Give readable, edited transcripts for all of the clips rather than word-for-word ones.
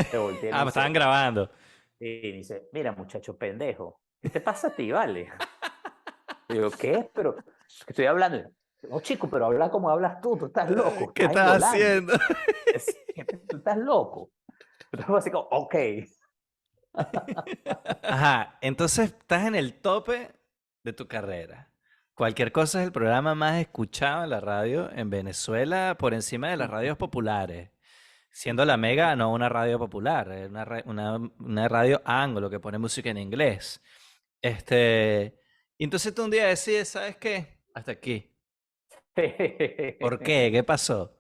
Se voltea y me Ah, me estaban dice, grabando. y dice, mira, muchacho pendejo, ¿qué te pasa a ti, vale? Y yo, ¿qué? Pero que estoy hablando. No, chico, pero habla como hablas tú estás loco, ¿Qué estás en estás Yolandi. haciendo? Tú estás loco. Entonces fue así como, ok. Ajá, entonces estás en el tope de tu carrera. Cualquier cosa es el programa más escuchado en la radio en Venezuela por encima de las radios populares. Siendo la Mega no una radio popular, es una radio anglo que pone música en inglés. Y entonces tú un día decides, ¿sabes qué? Hasta aquí. ¿Por qué? ¿Qué pasó?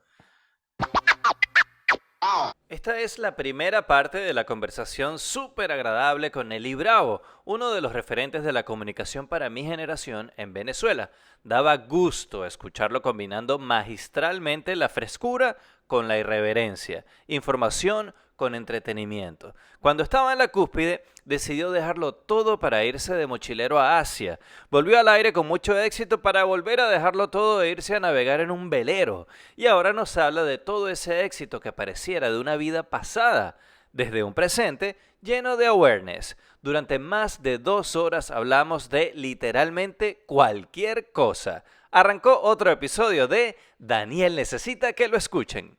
Esta es la primera parte de la conversación súper agradable con Nelly Bravo, uno de los referentes de la comunicación para mi generación en Venezuela. Daba gusto escucharlo combinando magistralmente la frescura con la irreverencia, información con entretenimiento. Cuando estaba en la cúspide, decidió dejarlo todo para irse de mochilero a Asia. Volvió al aire con mucho éxito para volver a dejarlo todo e irse a navegar en un velero. Y ahora nos habla de todo ese éxito que pareciera de una vida pasada, desde un presente lleno de awareness. Durante más de 2 horas hablamos de literalmente cualquier cosa. Arrancó otro episodio de Daniel necesita que lo escuchen.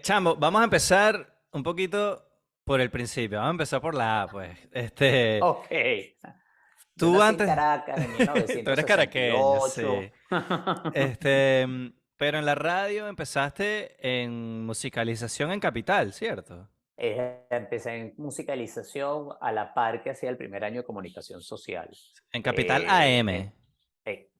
Chamo, vamos a empezar un poquito por el principio. Vamos a empezar por la A, pues. Ok. Yo Tú nací en antes, Caracas en tú eres caraqueño, 1968. sí. Pero en la radio empezaste en musicalización en Capital, ¿cierto? Empecé en musicalización a la par que hacía el primer año de comunicación social. En Capital Eh, AM. en-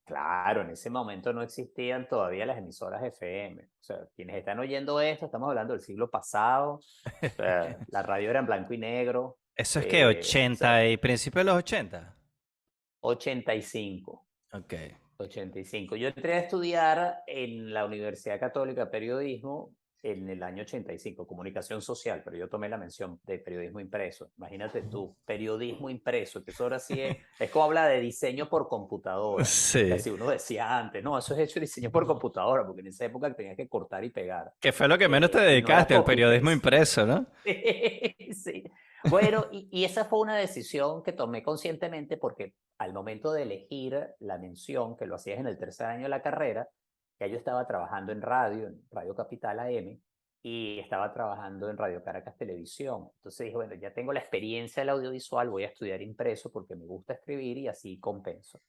claro, en ese momento no existían todavía las emisoras FM. O sea, quienes están oyendo esto, estamos hablando del siglo pasado. O sea, la radio era en blanco y negro. Eso es que O sea, 80 y principios de los 80. 85. Ok. 85. Yo entré a estudiar en la Universidad Católica de Periodismo en el año 85, comunicación social, pero yo tomé la mención de periodismo impreso. Imagínate tú, periodismo impreso, que eso ahora sí es como habla de diseño por computadora. Que Sí. así uno decía antes, no, eso es hecho diseño por computadora, porque en esa época tenías que cortar y pegar. Que fue lo que menos te Y no era dedicaste al periodismo copy-paste. impreso, ¿no? Sí. Bueno, y esa fue una decisión que tomé conscientemente porque al momento de elegir la mención, que lo hacías en el tercer año de la carrera, ya yo estaba trabajando en Radio Capital AM, y estaba trabajando en Radio Caracas Televisión. Entonces dije, bueno, ya tengo la experiencia del audiovisual, voy a estudiar impreso porque me gusta escribir y así compenso.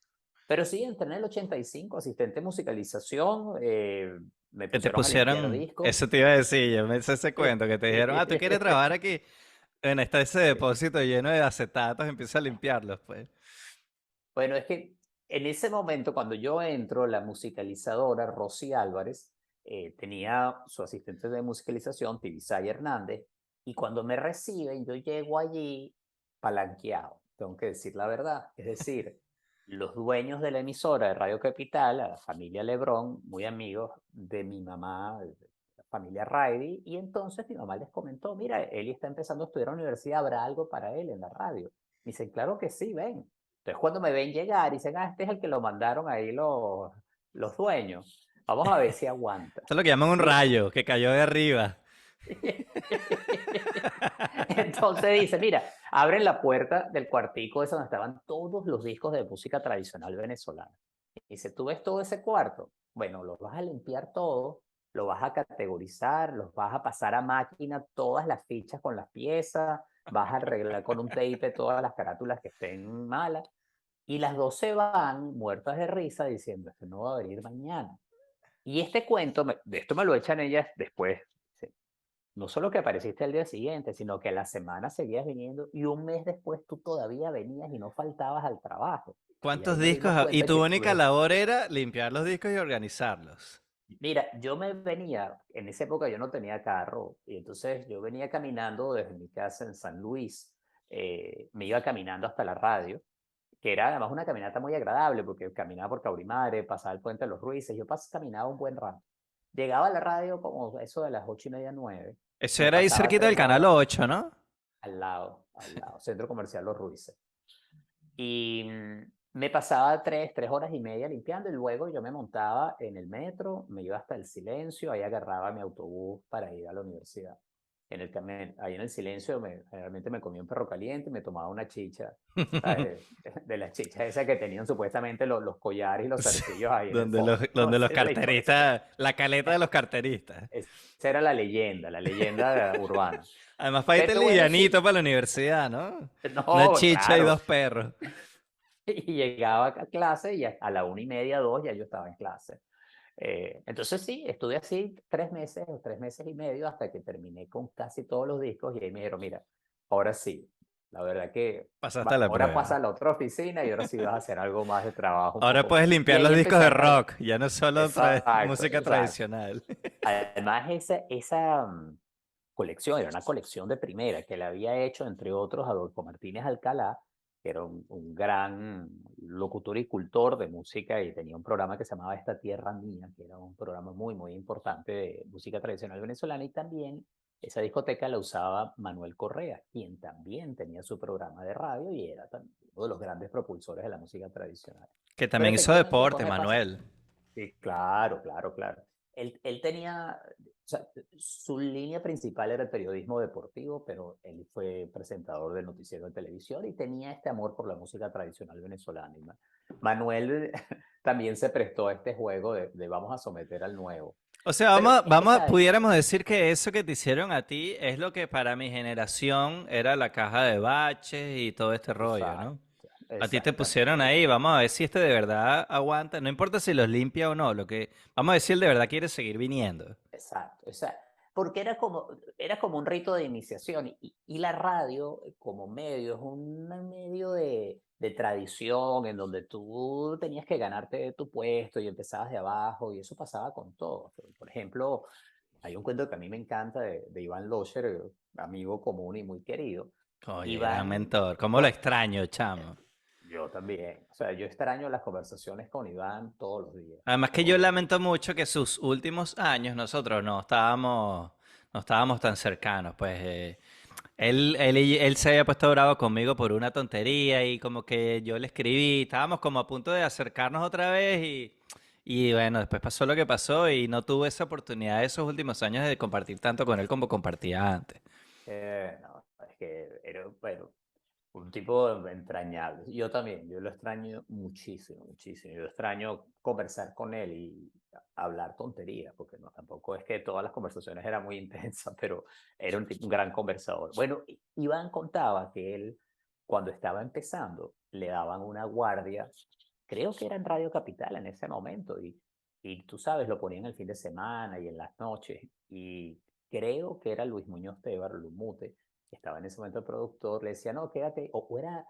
Pero sí, entré en el 85, asistente de musicalización, me Que te pusieron a limpiar pusieron, discos. eso te iba a decir, yo me hice ese cuento, que te dijeron, ah, ¿tú quieres trabajar aquí? Bueno, está ese depósito lleno de acetatos, empieza a limpiarlos, pues. Bueno, es que en ese momento, cuando yo entro, la musicalizadora Rosy Álvarez tenía su asistente de musicalización, Tibisay Hernández, y cuando me reciben, yo llego allí palanqueado, tengo que decir la verdad. Es decir, los dueños de la emisora de Radio Capital, la familia Lebrón, muy amigos de mi mamá, de la familia Raidy, y entonces mi mamá les comentó, mira, Eli está empezando a estudiar en la universidad, ¿habrá algo para él en la radio? Me dicen, claro que sí, ven. Entonces, cuando me ven llegar, dicen, ah, este es el que lo mandaron ahí los dueños. Vamos a ver si aguanta. Esto es lo que llaman un Y rayo, que cayó de arriba. entonces dice, mira, abren la puerta del cuartico ese donde estaban todos los discos de música tradicional venezolana. Dice, ¿tú ves todo ese cuarto? Bueno, los vas a limpiar todo, lo vas a categorizar, los vas a pasar a máquina, todas las fichas con las piezas, vas a arreglar con un tape todas las carátulas que estén malas. Y las dos se van muertas de risa diciendo, esto no va a venir mañana. Y este cuento, de esto me lo echan ellas después. Dice, no solo que apareciste al día siguiente, sino que a la semana seguías viniendo y un mes después tú todavía venías y no faltabas al trabajo. Y ¿Cuántos ahí nos discos? dimos Y cuenta tu que única labor era limpiar los discos y organizarlos. mira, yo me venía, en esa época yo no tenía carro, y entonces yo venía caminando desde mi casa en San Luis, me iba caminando hasta la radio, que era además una caminata muy agradable, porque caminaba por Caurimare, pasaba el puente de los Ruices, caminaba un buen rato. Llegaba a la radio como eso de las 8:30, 9, Eso me era ahí pasaba cerquita del 3 canal horas. 8, ¿no? al lado, Centro Comercial Los Ruices. Y me pasaba 3 horas y media limpiando y luego yo me montaba en el metro, me iba hasta el Silencio, ahí agarraba mi autobús para ir a la universidad. Ahí en el Silencio generalmente me comía un perro caliente y me tomaba una chicha, ¿sabes? De las chichas esas que tenían supuestamente los collares y los Sí, zarcillos ahí en el donde fondo. donde los Esa era la historia. carteristas, la caleta de los carteristas. Esa era la leyenda urbana. Además, para irte Pero bueno, livianito sí, para la universidad, ¿no? Una no, chicha y claro. 2 perros. Y llegaba a clase y a la 1:30, 2 ya yo estaba en clase. Entonces sí, estuve así 3 meses o 3 meses y medio hasta que terminé con casi todos los discos y ahí me dijeron, mira, ahora sí, la verdad que Pasaste la ahora prueba. pasa a la otra oficina y ahora sí vas a hacer algo más de trabajo un Ahora poco. puedes Y limpiar ahí los discos empecé de a traer, rock, ya no solo exacto, música exacto. tradicional. Además, esa colección era una colección de primera que le había hecho, entre otros, Adolfo Martínez Alcalá, que era un gran locutor y cultor de música y tenía un programa que se llamaba Esta Tierra Mía, que era un programa muy, muy importante de música tradicional venezolana y también esa discoteca la usaba Manuel Correa, quien también tenía su programa de radio y era también uno de los grandes propulsores de la música tradicional. Que Pero también hizo efectivamente después deporte, me pasa. Manuel. Sí, claro, claro, claro. Él tenía, o sea, su línea principal era el periodismo deportivo, pero él fue presentador de noticiero de televisión y tenía este amor por la música tradicional venezolana. Manuel también se prestó a este juego de vamos a someter al nuevo. O sea, Pero es que, ¿sabes? pudiéramos decir que eso que te hicieron a ti es lo que para mi generación era la caja de baches y todo este rollo, ¿no? Exacto, A ti te pusieron exactamente. ahí, vamos a ver si este de verdad aguanta, no importa si los limpia o no, vamos a ver si él de verdad quiere seguir viniendo. Exacto, exacto. Porque era como un rito de iniciación y la radio como medio es un medio de tradición en donde tú tenías que ganarte tu puesto y empezabas de abajo y eso pasaba con todo. Por ejemplo, hay un cuento que a mí me encanta de Iván Locher, amigo común y muy querido. Oye, gran Iván, mentor, ¿cómo lo co- extraño, chamo? yo también, o sea, yo extraño las conversaciones con Iván todos los días, Además que yo todos los lamento días. mucho que sus últimos años nosotros no estábamos tan cercanos, pues él se había puesto bravo conmigo por una tontería y como que yo le escribí, estábamos como a punto de acercarnos otra vez y bueno, después pasó lo que pasó y no tuve esa oportunidad esos últimos años de compartir tanto con él como compartía antes. No, es que era, bueno, un tipo entrañable. Yo también, yo lo extraño muchísimo, muchísimo. Yo extraño conversar con él y hablar tonterías, porque no, tampoco es que todas las conversaciones eran muy intensas, pero era un gran conversador. Bueno, Iván contaba que él, cuando estaba empezando, le daban una guardia, creo que era en Radio Capital en ese momento, y tú sabes, lo ponían el fin de semana y en las noches, y creo que era Luis Muñoz Tebar, Lumute, que estaba en ese momento el productor, le decía, no, quédate, o era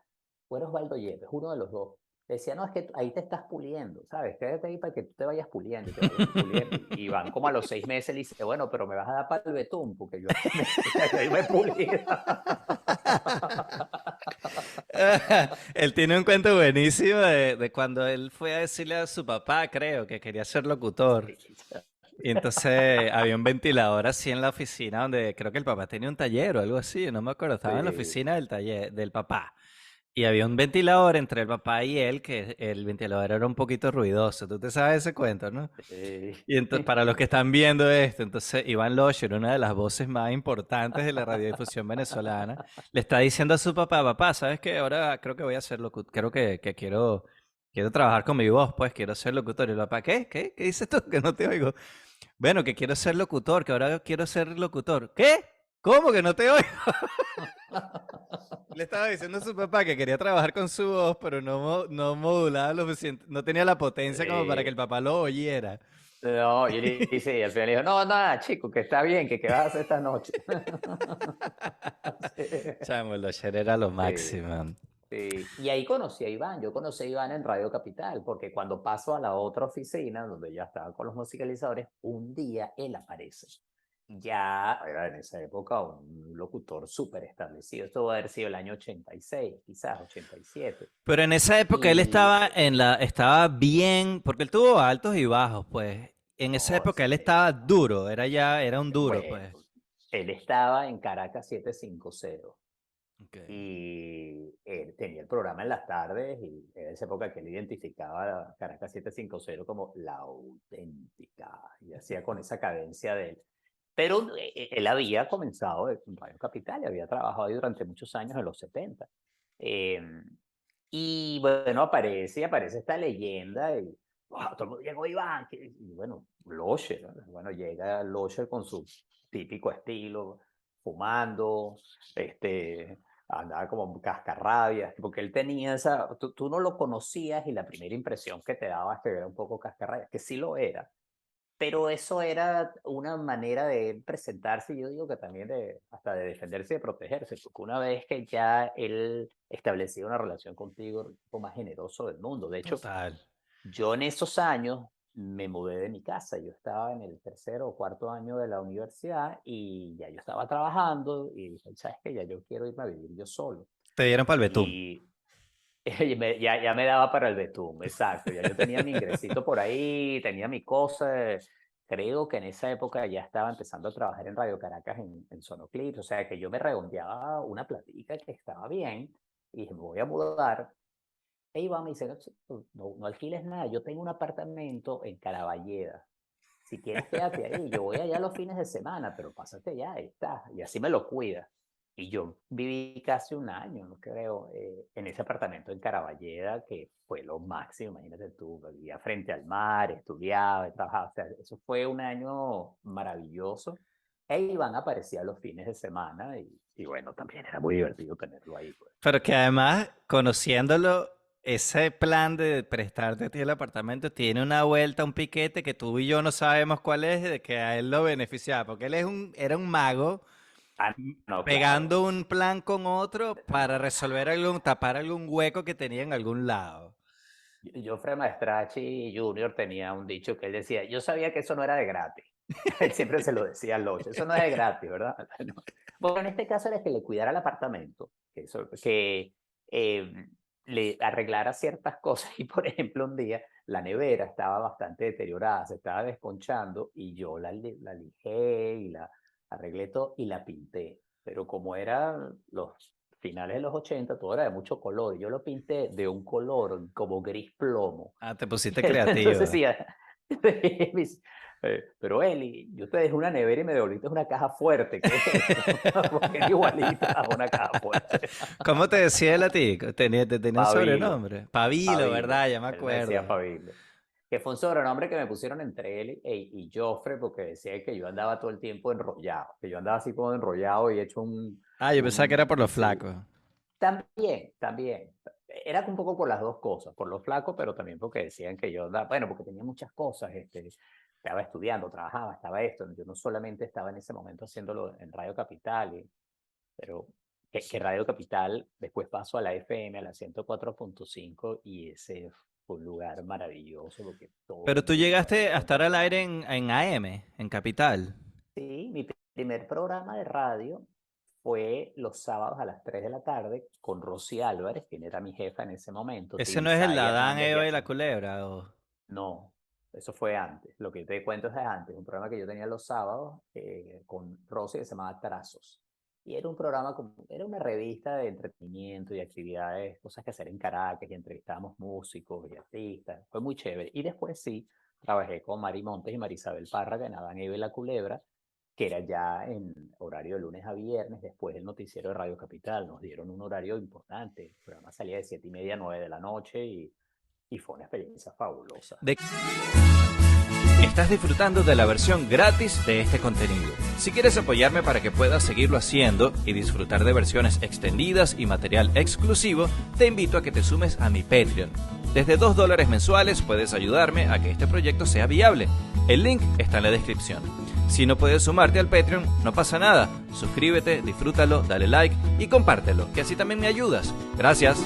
Osvaldo Yepes, uno de los dos. Le decía, no, es que ahí te estás puliendo, ¿sabes? Quédate ahí para que tú te vayas puliendo y te vayas puliendo. Y van como a los 6 meses le dice, bueno, pero me vas a dar para el betún, porque yo aquí ahí me pulí. Él tiene un cuento buenísimo de cuando él fue a decirle a su papá, creo, que quería ser locutor. Y entonces había un ventilador así en la oficina donde creo que el papá tenía un taller o algo así, no me acuerdo, estaba en la Sí, oficina del taller del papá. Y había un ventilador entre el papá y él, que el ventilador era un poquito ruidoso. Tú te sabes ese cuento, ¿no? sí. Y entonces, para los que están viendo esto, entonces Iván Locher, una de las voces más importantes de la radiodifusión venezolana, le está diciendo a su papá, papá, ¿sabes qué? Ahora creo que voy a ser locutor, creo que quiero trabajar con mi voz, pues quiero ser locutor. Y el papá, ¿qué? ¿Qué dices tú? Que no te oigo. Bueno, que quiero ser locutor, que ahora quiero ser locutor. ¿Qué? ¿Cómo que no te oigo? Le estaba diciendo a su papá que quería trabajar con su voz, pero no modulaba lo suficiente, no tenía la potencia como para que el Sí. papá lo oyera. No, y él dice, y al final le dijo, no, nada, chico, que está bien, que qué vas a hacer esta noche. Sí. Chamo, el Osher era lo Sí. máximo. Sí, y ahí conocí a Iván. Yo conocí a Iván en Radio Capital, porque cuando paso a la otra oficina, donde ya estaba con los musicalizadores, un día él aparece. Ya era en esa época un locutor súper establecido. Esto va a haber sido el año 86, quizás 87. Pero en esa época él Y, estaba bien, porque él tuvo altos y bajos, pues. En esa no, época él estaba duro, era un duro, bueno, pues. él estaba en Caracas 750. Ok. y él tenía el programa en las tardes y en esa época que él identificaba a Caracas 750 como la auténtica y hacía con esa cadencia de él. Pero él había comenzado en Radio Capital y había trabajado ahí durante muchos años en los 70. Em, y bueno, aparece esta leyenda y wow, todo el mundo llegó Iván. Y bueno, Locher, ¿no? Bueno, llega Locher con su típico estilo, fumando, este, andaba como un cascarrabias, porque él tenía esa, tú no lo conocías y la primera impresión que te daba es que era un poco cascarrabias, que sí lo era, pero eso era una manera de él presentarse, yo digo que también hasta de defenderse y de protegerse, porque una vez que ya él establecía una relación contigo, era el tipo más generoso del mundo. De hecho, Total. yo en esos años me mudé de mi casa. Yo estaba en el tercero o cuarto año de la universidad y ya yo estaba trabajando y dije, ¿sabes qué? Ya yo quiero irme a vivir yo solo. Te dieron para el betún. Y ya me daba para el betún, exacto. Ya yo tenía mi ingresito por ahí, tenía mi cosa. Creo que en esa época ya estaba empezando a trabajar en Radio Caracas en Sonoclips. O sea que yo me redondeaba una platica que estaba bien y dije, me voy a mudar. E iba, me dice, no alquiles nada, yo tengo un apartamento en Caraballeda. Si quieres, quédate ahí. Yo voy allá los fines de semana, pero pásate allá, ahí está. Y así me lo cuida. Y yo viví casi un año, no creo, en ese apartamento en Caraballeda, que fue lo máximo. Imagínate tú, vivía frente al mar, estudiaba, trabajaba. O sea, eso fue un año maravilloso. E Iván aparecía los fines de semana y bueno, también era muy divertido tenerlo ahí, pues. Pero que además, conociéndolo, ese plan de prestarte a ti el apartamento tiene una vuelta, un piquete que tú y yo no sabemos cuál es, de que a él lo beneficiaba, porque él era un mago Ah, no, claro. pegando un plan con otro para resolver tapar algún hueco que tenía en algún lado. Jofre Maestracchi Jr. tenía un dicho que él decía, yo sabía que eso no era de gratis. Él siempre se lo decía a Loche, eso no es de gratis, ¿verdad? No. Bueno, en este caso era que le cuidara el apartamento, que le arreglara ciertas cosas y, por ejemplo, un día la nevera estaba bastante deteriorada, se estaba desconchando y yo la lijé y la arreglé todo y la pinté. Pero como eran los finales de los 80 todo era de mucho color. Y yo lo pinté de un color como gris plomo. Ah, te pusiste Entonces creativo. sí, pero Eli, yo te dejé una nevera y me devolviste una caja fuerte. ¿Qué es esto? Porque era igualita a una caja fuerte. ¿Cómo te decía él a ti? Te tenía un Pabilo, sobrenombre. Pabilo, Pabilo. ¿verdad? Ya me Él me decía acuerdo. Pabilo. Que fue un sobrenombre que me pusieron entre él y Joffre porque decía que yo andaba todo el tiempo enrollado. Que yo andaba así como enrollado y hecho Ah, yo pensaba que era por los sí, flacos. también, también. Era un poco por las dos cosas, por lo flaco, pero también porque decían que yo andaba, bueno, porque tenía muchas cosas, estaba estudiando, trabajaba, estaba esto, yo no solamente estaba en ese momento haciéndolo en Radio Capital, pero que Radio Capital después pasó a la FM, a la 104.5 y ese fue un lugar maravilloso porque todo Pero el tú mundo llegaste ahí a estar al aire conversando. en AM, en Capital. Sí, mi primer programa de radio fue los sábados a las 3 de la tarde con Rosy Álvarez, quien era mi jefa en ese momento, Ese no es el Tibisay Adán, Hernández Eva y ya. la culebra. No, eso fue antes. Lo que yo te cuento es de antes. Un programa que yo tenía los sábados con Rosy que se llamaba Trazos. Y era un programa, como, era una revista de entretenimiento y actividades, cosas que hacer en Caracas, y entrevistábamos músicos y artistas. Fue muy chévere. Y después sí, trabajé con Mari Montes y Marisabel Párraga en Adán, Eva y la Culebra, que era ya en horario de lunes a viernes, después del noticiero de Radio Capital. Nos dieron un horario importante. El programa salía de 7:30 a 9 de la noche y fue una experiencia fabulosa. De... Estás disfrutando de la versión gratis de este contenido. Si quieres apoyarme para que pueda seguirlo haciendo y disfrutar de versiones extendidas y material exclusivo, te invito a que te sumes a mi Patreon. Desde $2 mensuales puedes ayudarme a que este proyecto sea viable. El link está en la descripción. Si no puedes sumarte al Patreon, no pasa nada. Suscríbete, disfrútalo, dale like y compártelo, que así también me ayudas. Gracias.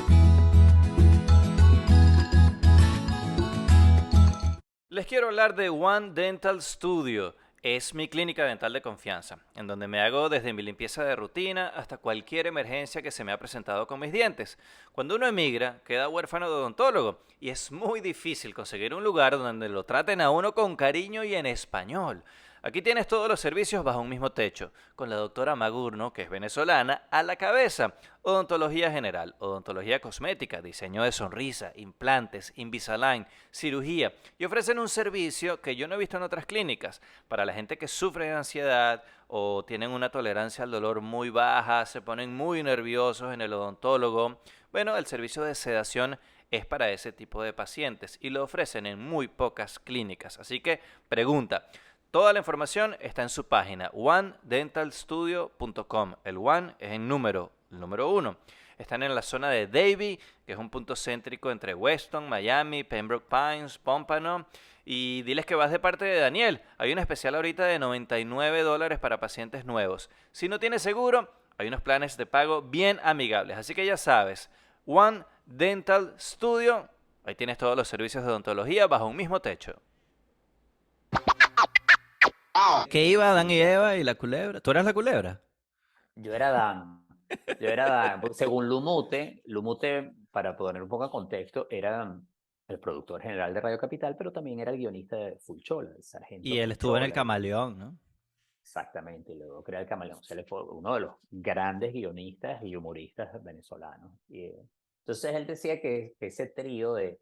Les quiero hablar de One Dental Studio. Es mi clínica dental de confianza, en donde me hago desde mi limpieza de rutina hasta cualquier emergencia que se me ha presentado con mis dientes. Cuando uno emigra, queda huérfano de odontólogo y es muy difícil conseguir un lugar donde lo traten a uno con cariño y en español. Aquí tienes todos los servicios bajo un mismo techo, con la doctora Magurno, que es venezolana, a la cabeza. Odontología general, odontología cosmética, diseño de sonrisa, implantes, Invisalign, cirugía. Y ofrecen un servicio que yo no he visto en otras clínicas. Para la gente que sufre de ansiedad o tienen una tolerancia al dolor muy baja, se ponen muy nerviosos en el odontólogo. Bueno, el servicio de sedación es para ese tipo de pacientes y lo ofrecen en muy pocas clínicas. Así que pregunta, toda la información está en su página onedentalstudio.com. El One es en número, el número uno. Están en la zona de Davie, que es un punto céntrico entre Weston, Miami, Pembroke Pines, Pompano. Y diles que vas de parte de Daniel. Hay un especial ahorita de $99 para pacientes nuevos. Si no tienes seguro, hay unos planes de pago bien amigables. Así que ya sabes, One Dental Studio. Ahí tienes todos los servicios de odontología bajo un mismo techo. ¿Qué iba Adán y Eva y la culebra? ¿Tú eras la culebra? Yo era Dan. Yo era Dan. Según Lumute, para poner un poco de contexto, era el productor general de Radio Capital, pero también era el guionista de Fulchola, el Y sargento él estuvo en el Fulchola. Camaleón, ¿no? Exactamente, y luego crea el Camaleón. O sea, él fue uno de los grandes guionistas y humoristas venezolanos. Entonces él decía que ese trío de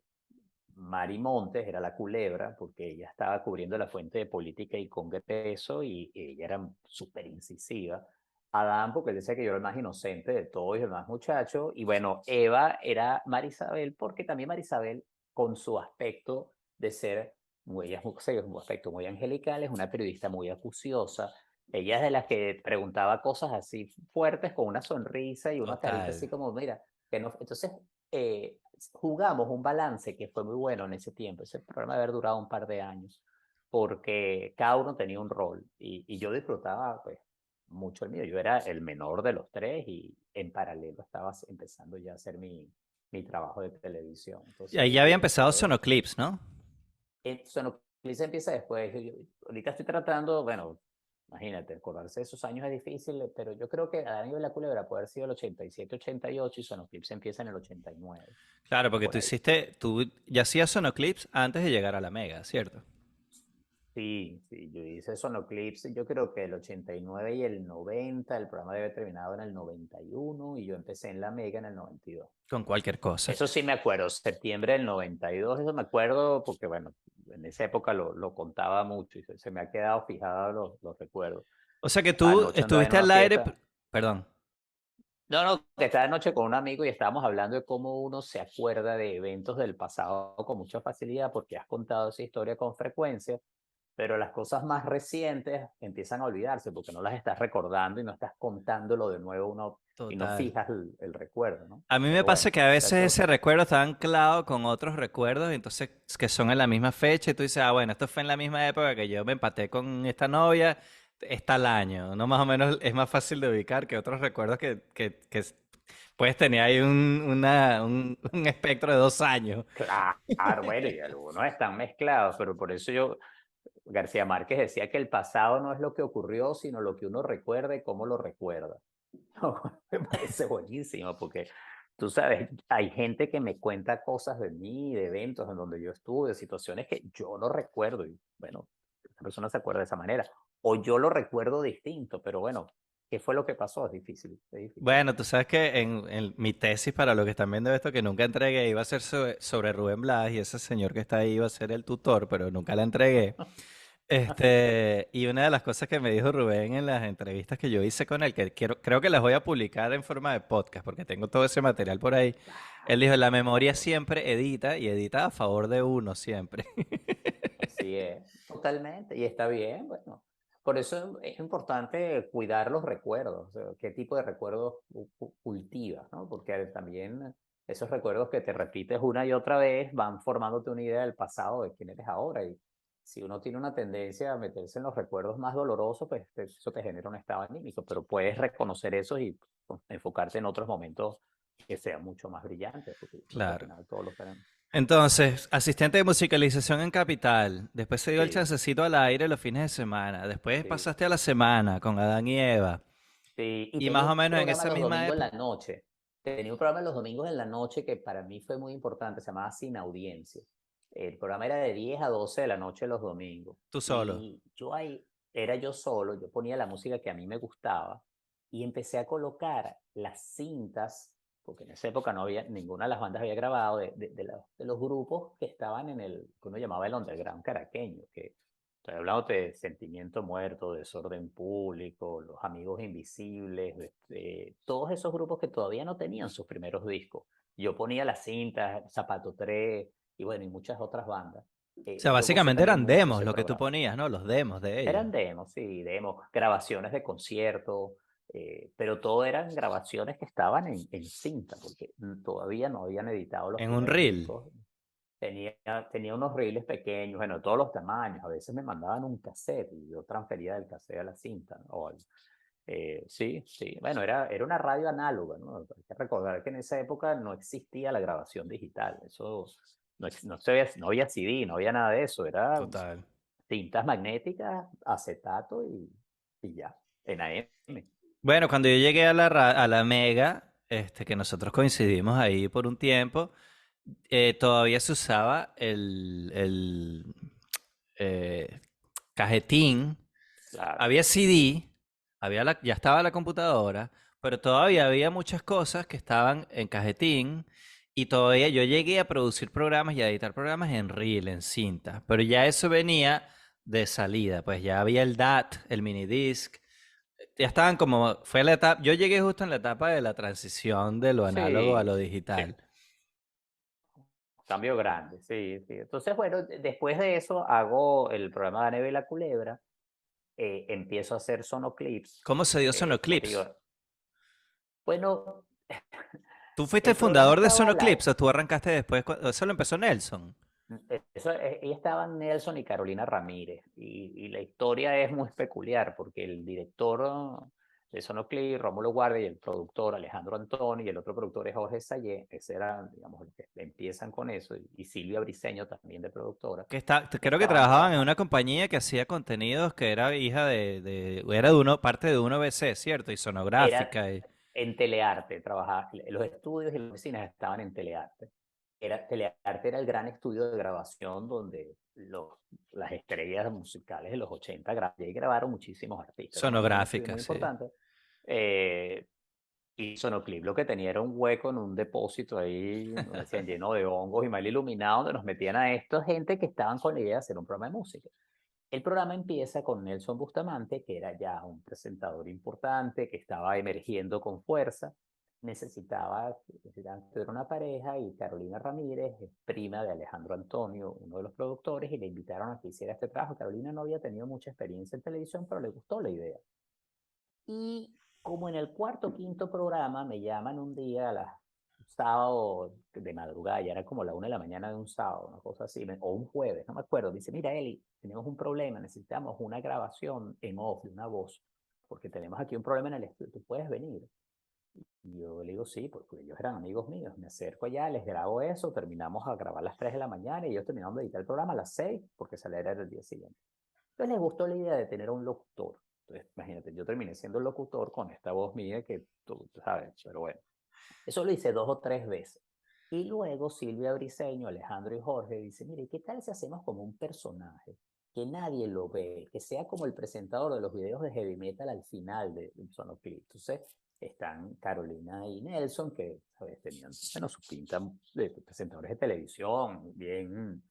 Mari Montes era la culebra, porque ella estaba cubriendo la fuente de política y congreso, y ella era súper incisiva. Adán, porque él decía que yo era el más inocente de todos y el más muchacho. Y bueno, Eva era Marisabel, porque también Marisabel, con su aspecto de ser muy, ella es un aspecto muy angelical, es una periodista muy acuciosa. Ella es de las que preguntaba cosas así fuertes con una sonrisa y una carita Total. así como, mira, que no. Entonces, jugamos un balance que fue muy bueno en ese tiempo. Ese programa debe haber durado un par de años, porque cada uno tenía un rol y yo disfrutaba pues mucho el mío. Yo era el menor de los tres y en paralelo estaba empezando ya a hacer mi trabajo de televisión. Y Entonces ahí ya había yo empezado creo, Sonoclips, ¿no? Sonoclip empieza después. Ahorita estoy tratando, bueno, imagínate, acordarse de esos años es difícil, pero yo creo que Adán y la Culebra puede haber sido el 87, 88 y Sonoclips empieza en el 89, Claro, porque por ahí. tú ya hacías Sonoclips antes de llegar a la Mega, ¿cierto? Sí, sí, yo hice Sonoclips, yo creo que el 89 y el 90, el programa debe haber terminado en el 91 y yo empecé en La Mega en el 92. Con cualquier cosa. Eso sí me acuerdo, septiembre del 92, eso me acuerdo porque, bueno, en esa época lo contaba mucho y se me ha quedado fijado los recuerdos. O sea que tú Anoche andaba en estuviste una al aire, fiesta. perdón. No, no, que estaba anoche con un amigo y estábamos hablando de cómo uno se acuerda de eventos del pasado con mucha facilidad porque has contado esa historia con frecuencia, pero las cosas más recientes empiezan a olvidarse porque no las estás recordando y no estás contándolo de nuevo y no Total. fijas el recuerdo, ¿no? A mí me Pero pasa bueno, que a veces muchachos, ese recuerdo está anclado con otros recuerdos, entonces que son en la misma fecha, y tú dices, ah, bueno, esto fue en la misma época que yo me empaté con esta novia, está al año, ¿no? Más o menos es más fácil de ubicar que otros recuerdos puedes tener ahí un espectro de 2 años. claro, bueno, y algunos están mezclados, pero por eso García Márquez decía que el pasado no es lo que ocurrió, sino lo que uno recuerda y cómo lo recuerda. Me parece buenísimo porque tú sabes, hay gente que me cuenta cosas de mí, de eventos en donde yo estuve, de situaciones que yo no recuerdo y bueno, esa persona se acuerda de esa manera. O yo lo recuerdo distinto, pero bueno, ¿qué fue lo que pasó? Es difícil, es difícil. Bueno, tú sabes que en mi tesis para lo que están viendo esto que nunca entregué iba a ser sobre Rubén Blas y ese señor que está ahí iba a ser el tutor, pero nunca la entregué. Y una de las cosas que me dijo Rubén en las entrevistas que yo hice con él, que creo que las voy a publicar en forma de podcast, porque tengo todo ese material por ahí. Él dijo, la memoria Claro, siempre edita y edita a favor de uno siempre. así es, totalmente, y está bien, bueno. Por eso es importante cuidar los recuerdos, o sea, qué tipo de recuerdos cultivas, ¿no? Porque también esos recuerdos que te repites una y otra vez van formándote una idea del pasado, de quién eres ahora. Y si uno tiene una tendencia a meterse en los recuerdos más dolorosos, pues eso te genera un estado anímico, pero puedes reconocer eso y pues, enfocarte en otros momentos que sean mucho más brillantes, porque yo creo que al Claro. final todos los tenemos. Entonces, asistente de musicalización en Capital. Después se dio el Sí, chancecito al aire los fines de semana. Después sí. pasaste a la semana con Adán y Eva. Sí, y Y tenía más un o menos en programa esa los misma domingos en la época, noche. Tenía un programa los domingos en la noche que para mí fue muy importante, se llamaba Sin Audiencia. El programa era de 10 a 12 de la noche los domingos. tú solo. Y yo ahí, era yo solo, yo ponía la música que a mí me gustaba y empecé a colocar las cintas, porque en esa época no había, ninguna de las bandas había grabado, de los grupos que estaban en el, que uno llamaba el underground caraqueño, que estoy hablando de Sentimiento Muerto, Desorden Público, Los Amigos Invisibles, todos esos grupos que todavía no tenían sus primeros discos. Yo ponía las cintas, Zapato 3 y bueno, y muchas otras bandas. O sea, Yo gocé básicamente también eran mucho demos ese lo que tú programa. ponías, ¿no? Los demos de ellos. Eran demos, sí, demos, grabaciones de conciertos, pero todo eran grabaciones que estaban en cinta, porque todavía no habían editado los En un primeros reel. discos. Tenía unos reels pequeños, bueno, todos los tamaños. A veces me mandaban un cassette y yo transfería del cassette a la cinta, ¿no? Sí, sí. Bueno, era una radio análoga, ¿no? Hay que recordar que en esa época no existía la grabación digital. Eso no había CD, no había nada de eso. Era Total. cintas magnéticas, acetato y ya, en AM. Bueno, cuando yo llegué a a la Mega, que nosotros coincidimos ahí por un tiempo, todavía se usaba el eh, cajetín. Claro, Había sí, CD, ya estaba la computadora, pero todavía había muchas cosas que estaban en cajetín y todavía yo llegué a producir programas y a editar programas en reel, en cinta, pero ya eso venía de salida, pues ya había el DAT, el minidisc, ya estaban como, fue la etapa, yo llegué justo en la etapa de la transición de lo análogo a sí, lo sí. digital. Cambio grande, sí, sí. Entonces, bueno, después de eso hago el programa de Neve y la Culebra, empiezo a hacer sonoclips, ¿Cómo se dio como te digo, Sonoclips? bueno, ¿Tú fuiste el programa fundador de estaba al aire. Sonoclips o tú arrancaste después? Eso lo empezó Nelson. Ahí estaban Nelson y Carolina Ramírez, y la historia es muy peculiar, porque el director de Sonoclip, Rómulo Guardia, y el productor Alejandro Antoni, y el otro productor es Jorge Sayé, ese eran, digamos, los que empiezan con eso, y Silvia Briseño también de productora, Creo que estaban trabajaban en trabajando. una compañía que hacía contenidos que era hija era de uno, parte de uno BC, ¿cierto? Y Era sonográfica. en Telearte, trabajaba, los estudios y las oficinas estaban en Telearte. Telearte era el gran estudio de grabación donde las estrellas musicales de los 80 y grabaron muchísimos artistas. Era un estudio Sonográfica, muy sí. importante. Eh, y Sonoclip lo que tenía era un hueco en un depósito ahí, donde decían, lleno de hongos y mal iluminado, donde nos metían a esta gente que estaban con la idea de hacer un programa de música. El programa empieza con Nelson Bustamante, que era ya un presentador importante, que estaba emergiendo con fuerza. Necesitaban tener una pareja y Carolina Ramírez es prima de Alejandro Antonio, uno de los productores, y le invitaron a que hiciera este trabajo. Carolina no había tenido mucha experiencia en televisión, pero le gustó la idea. Y como en el cuarto o quinto programa me llaman un día a las sábado de madrugada, ya era como la 1 de la mañana de un sábado, una cosa así, o un jueves, no me acuerdo. Dice, mira, Eli, tenemos un problema, necesitamos una grabación en off de una voz, porque tenemos aquí un problema en el estudio, ¿tú puedes venir? Y yo le digo, sí, porque ellos eran amigos míos, me acerco allá, les grabo eso, terminamos a grabar a las 3 de la mañana y ellos terminaron de editar el programa a las 6 porque saliera era el día siguiente. Entonces les gustó la idea de tener un locutor. Entonces, imagínate, yo terminé siendo el locutor con esta voz mía que tú sabes, pero bueno. Eso lo hice 2 o 3 veces. Y luego Silvia Briseño, Alejandro y Jorge dicen, mire, ¿qué tal si hacemos como un personaje que nadie lo ve, que sea como el presentador de los videos de heavy metal al final de un sonoclip? Entonces están Carolina y Nelson, que ¿sabes? Tenían bueno, su pinta de presentadores de televisión, bien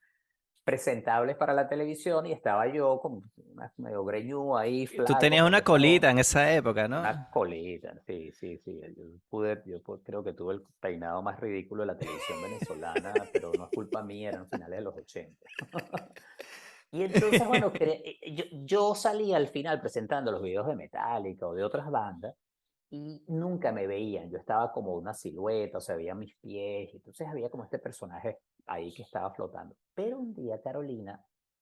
presentables para la televisión, y estaba yo como una medio greñudo ahí, Tú flaco, tenías con una esa voz. colita en esa época, ¿no? Una colita, sí, sí, sí. Creo que tuve el peinado más ridículo de la televisión venezolana, pero no es culpa mía, eran finales de los 80. Y entonces, bueno, yo salí al final presentando los videos de Metallica o de otras bandas y nunca me veían. Yo estaba como una silueta, o sea, veía mis pies, y entonces había como este personaje ahí que estaba flotando. Pero un día Carolina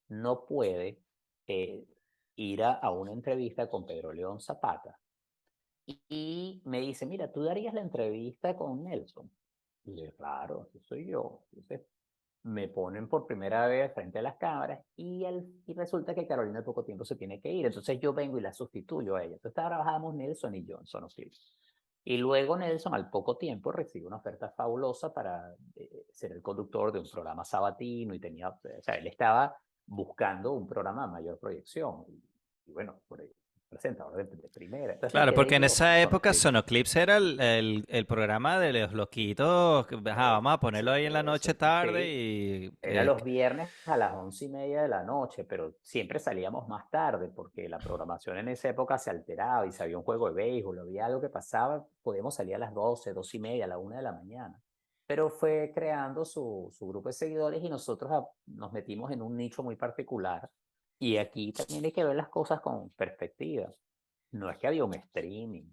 no puede eh, ir a una entrevista con Pedro León Zapata y me dice, mira, tú darías la entrevista con Nelson. Y le digo, claro, ese soy yo. Entonces me ponen por primera vez frente a las cámaras y resulta que Carolina al poco tiempo se tiene que ir. Entonces yo vengo y la sustituyo a ella. Entonces trabajamos Nelson y yo en Sonos. Y luego Nelson al poco tiempo recibe una oferta fabulosa para ser el conductor de un programa sabatino y tenía, o sea, él estaba buscando un programa de mayor proyección. y bueno, por ahí, presentador de primera. Entonces me Claro, quedé porque en yo con esa época Sonoclip. Sonoclips era el programa de los loquitos, que, ajá, vamos a ponerlo ahí en la noche tarde Sí, y... era los viernes a las 11:30 de la noche, pero siempre salíamos más tarde porque la programación en esa época se alteraba y si había un juego de béisbol, había algo que pasaba, podíamos salir a las 12:30, a la 1 de la mañana. Pero fue creando su grupo de seguidores y nosotros nos metimos en un nicho muy particular. Y aquí también hay que ver las cosas con perspectiva. No es que había un streaming,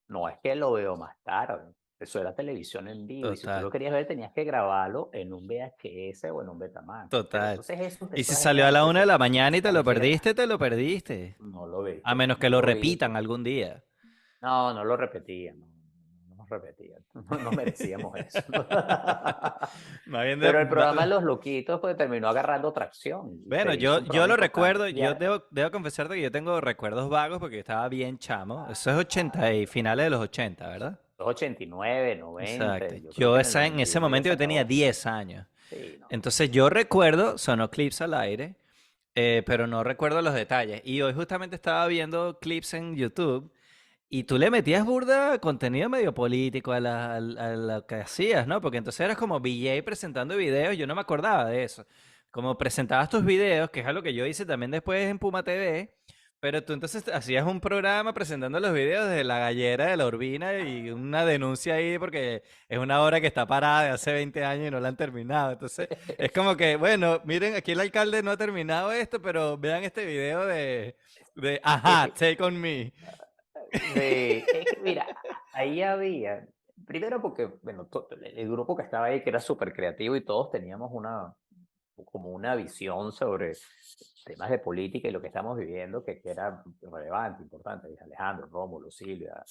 no es que lo veo más tarde. Eso era televisión en vivo y si tú total, lo querías ver tenías que grabarlo en un VHS o en un Betamax. Pero total. entonces eso Y empezó si a salió a generar la que 1 de la mañana y te lo cualquiera perdiste, te lo perdiste. no lo A viste, menos que no lo lo repitan viste. algún día. No, no lo repetía, no, no nos repetía, no, no merecíamos eso. Más bien Pero el programa de los loquitos pues terminó agarrando tracción y Bueno, se hizo un yo programa lo importante. recuerdo, yo debo confesarte que yo tengo recuerdos vagos porque estaba bien chamo. Eso es 80 y finales de los 80, ¿verdad? Los 89, 90, Exacto. yo creo Yo que en el en ese 91 ya momento se yo tenía acabó. 10 años. Sí, no. Entonces yo recuerdo sonó clips al aire, pero no recuerdo los detalles. Y hoy justamente estaba viendo clips en YouTube y tú le metías burda contenido medio político a lo que hacías, ¿no? Porque entonces eras como VJ presentando videos, yo no me acordaba de eso. Como presentabas tus videos, que es algo que yo hice también después en Puma TV, pero tú entonces hacías un programa presentando los videos de la gallera de la Urbina y una denuncia ahí porque es una obra que está parada de hace 20 años y no la han terminado. Entonces es como que, bueno, miren, aquí el alcalde no ha terminado esto, pero vean este video ajá, take on me. Sí, es que mira, ahí había, primero porque, bueno, el grupo que estaba ahí, que era súper creativo y todos teníamos como una visión sobre temas de política y lo que estamos viviendo, que era relevante, importante, Alejandro, Rómulo, Silvia,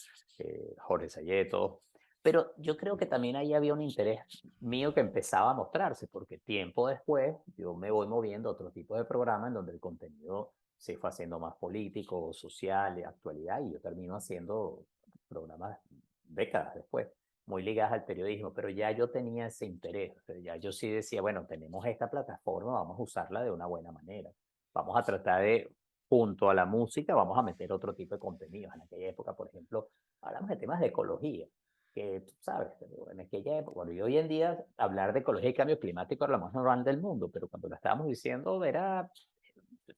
Jorge Sayeto. Pero yo creo que también ahí había un interés mío que empezaba a mostrarse, porque tiempo después yo me voy moviendo a otro tipo de programa en donde el contenido se fue haciendo más político, social, de actualidad, y yo termino haciendo programas décadas después, muy ligadas al periodismo, pero ya yo tenía ese interés, o sea, ya yo sí decía, bueno, tenemos esta plataforma, vamos a usarla de una buena manera, vamos a tratar de, junto a la música, vamos a meter otro tipo de contenidos. En aquella época, por ejemplo, hablamos de temas de ecología, que tú sabes, pero en aquella época, bueno, y hoy en día hablar de ecología y cambio climático era lo más normal del mundo, pero cuando lo estábamos diciendo era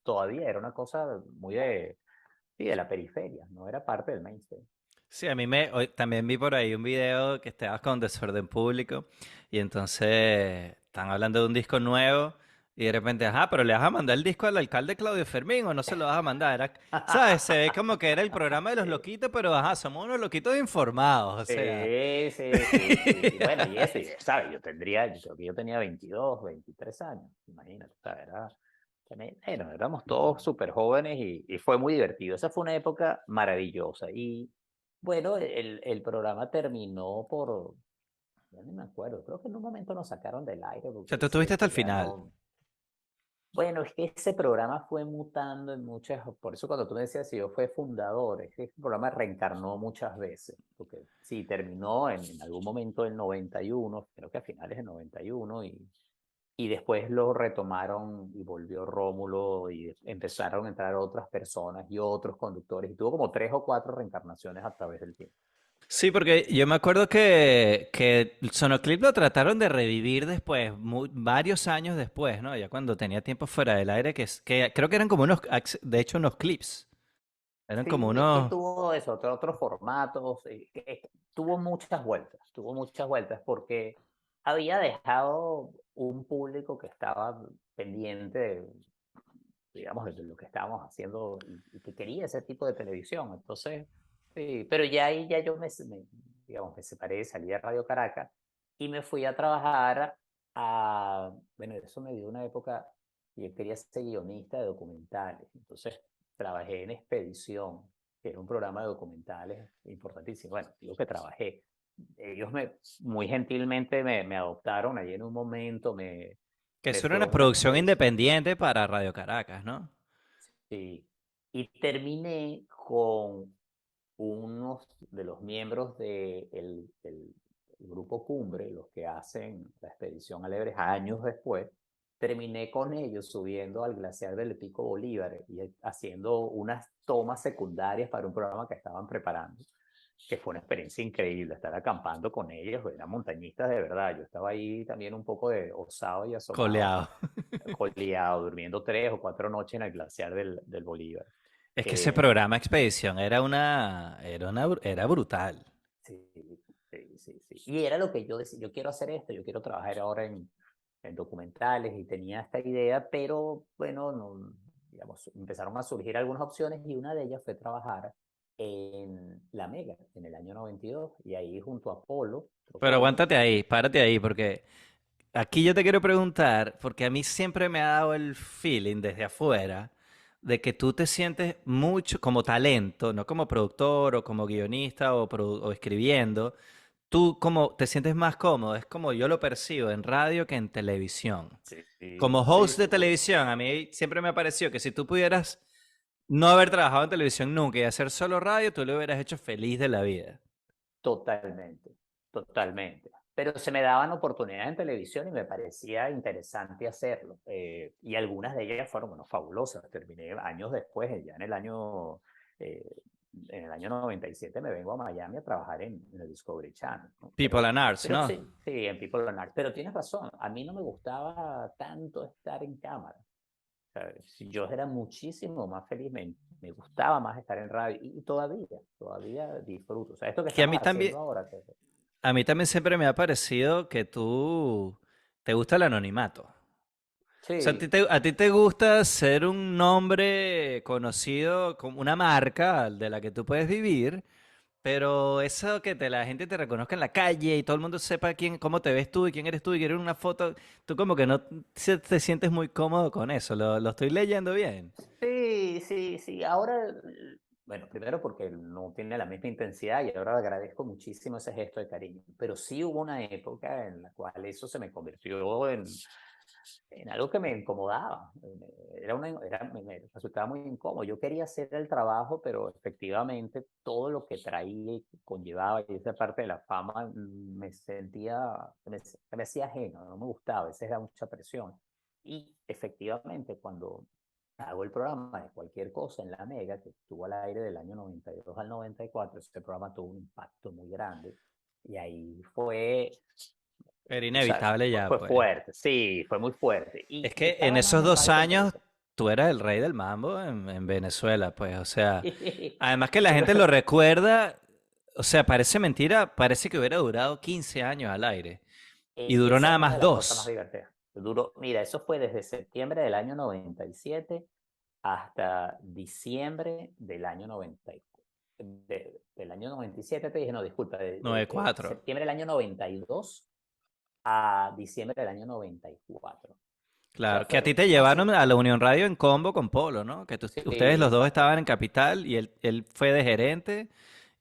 todavía era una cosa muy de, sí, de la periferia, no era parte del mainstream. Sí, hoy también vi por ahí un video que estabas con Desorden Público y entonces están hablando de un disco nuevo y de repente, ajá, pero le vas a mandar el disco al alcalde Claudio Fermín o no se lo vas a mandar. ¿Sabes? Se ve como que era el programa de los Sí, loquitos, pero ajá, somos unos loquitos informados, o sea. sí, sí, sí, sí. Y bueno, y eso, y, ¿sabes? Yo creo que yo tenía 22, 23 años, imagínate, o sea, bueno, éramos todos súper jóvenes y fue muy divertido. Esa fue una época maravillosa. Y bueno, el programa terminó por, ya no me acuerdo, creo que en un momento nos sacaron del aire O sea, porque tú estuviste hasta el ya final. no. Bueno, es que ese programa fue mutando en muchas, por eso cuando tú me decías si yo fui fundador, es que este programa reencarnó muchas veces, porque sí, terminó en algún momento del 91, creo que a finales del 91, y después lo retomaron y volvió Rómulo y empezaron a entrar otras personas y otros conductores, y tuvo como 3 o 4 reencarnaciones a través del tiempo. Sí, porque yo me acuerdo que Sonoclip lo trataron de revivir después, varios años después, ¿no? Ya cuando tenía tiempo fuera del aire, que creo que eran como de hecho, unos clips. Eran como Sí, es que unos... tuvo eso, otros formatos, tuvo muchas vueltas porque había dejado un público que estaba pendiente, digamos, de lo que estábamos haciendo y que quería ese tipo de televisión. Entonces, sí, pero ya ahí ya yo digamos, me separé, salí de Radio Caracas y me fui a trabajar bueno, eso me dio una época, yo quería ser guionista de documentales. Entonces, trabajé en Expedición, que era un programa de documentales importantísimo. Bueno, digo que trabajé. Ellos muy gentilmente me adoptaron allí en un momento, Que me eso era fue una una producción expedición. independiente para Radio Caracas, ¿no? Sí. Y terminé con unos de los miembros del grupo Cumbre, los que hacen la expedición a Everest años después, terminé con ellos subiendo al glaciar del Pico Bolívar y haciendo unas tomas secundarias para un programa que estaban preparando, que fue una experiencia increíble estar acampando con ellos, eran montañistas de verdad, yo estaba ahí también un poco de osado y asomado, Coleado. coleado, durmiendo 3 o 4 noches en el glaciar del Bolívar. Es que ese Eh, programa Expedición era brutal. sí, sí, sí, sí. Y era lo que yo decía, yo quiero hacer esto, yo quiero trabajar ahora en documentales y tenía esta idea, pero bueno, no, digamos, empezaron a surgir algunas opciones y una de ellas fue trabajar en La Mega en el año 92 y ahí junto a Polo, otro Pero Polo. aguántate ahí, párate ahí, porque aquí yo te quiero preguntar, porque a mí siempre me ha dado el feeling desde afuera de que tú te sientes mucho como talento, no como productor o como guionista o escribiendo. Tú como te sientes más cómodo, es como yo lo percibo en radio que en televisión. Sí, Como sí, host de sí, sí. televisión, a mí siempre me ha parecido que si tú pudieras no haber trabajado en televisión nunca y hacer solo radio, tú lo hubieras hecho feliz de la vida. Totalmente, totalmente. Pero se me daban oportunidades en televisión y me parecía interesante hacerlo. Y algunas de ellas fueron, bueno, fabulosas. Terminé años después, ya eh, en el año 97 me vengo a Miami a trabajar en el Discovery Channel, ¿no? People and Arts, Pero ¿no? sí, sí, en People and Art. Pero tienes razón, a mí no me gustaba tanto estar en cámara. Si yo era muchísimo más feliz, me gustaba más estar en radio y todavía disfruto. O sea, esto que Que estamos haciendo ahora, a mí también siempre me ha parecido que tú te gusta el anonimato. O sea, sí, a ti te gusta ser un nombre conocido como una marca de la que tú puedes vivir, pero eso que la gente te reconozca en la calle y todo el mundo sepa cómo te ves tú y quién eres tú y quieres una foto, tú como que no te sientes muy cómodo con eso. Lo estoy leyendo bien. sí, sí, sí. Ahora, bueno, primero porque no tiene la misma intensidad y ahora agradezco muchísimo ese gesto de cariño. Pero sí hubo una época en la cual eso se me convirtió en algo que me incomodaba. Me resultaba muy incómodo. Yo quería hacer el trabajo, pero efectivamente todo lo que traía y conllevaba y esa parte de la fama me sentía, me hacía ajeno, no me gustaba, a veces era mucha presión. Y efectivamente, cuando hago el programa de cualquier cosa en La Mega, que estuvo al aire del año 92 al 94, este programa tuvo un impacto muy grande. Y ahí fue, Era o sea, inevitable ya, fue pues. fuerte, sí, fue muy fuerte. Es Y que en estaba más esos en 2 años radio que tú eras el rey del mambo en Venezuela, pues, o sea, en además que la gente lo televisión. recuerda, o sea, parece mentira, parece que hubiera durado 15 años al aire y duró Esa es nada una más de las cosas más 2. divertidas. Duró, mira, eso fue desde septiembre del año 97 hasta diciembre del año 94. Del año 97 te dije, no, disculpa, de 94. septiembre del año 92 a diciembre del año 94. O sea, Claro, que a ti fueron te casi, llevaron a la Unión Radio en combo con Polo, ¿no? Que sí, ustedes los dos estaban en exactamente. Capital y él fue de gerente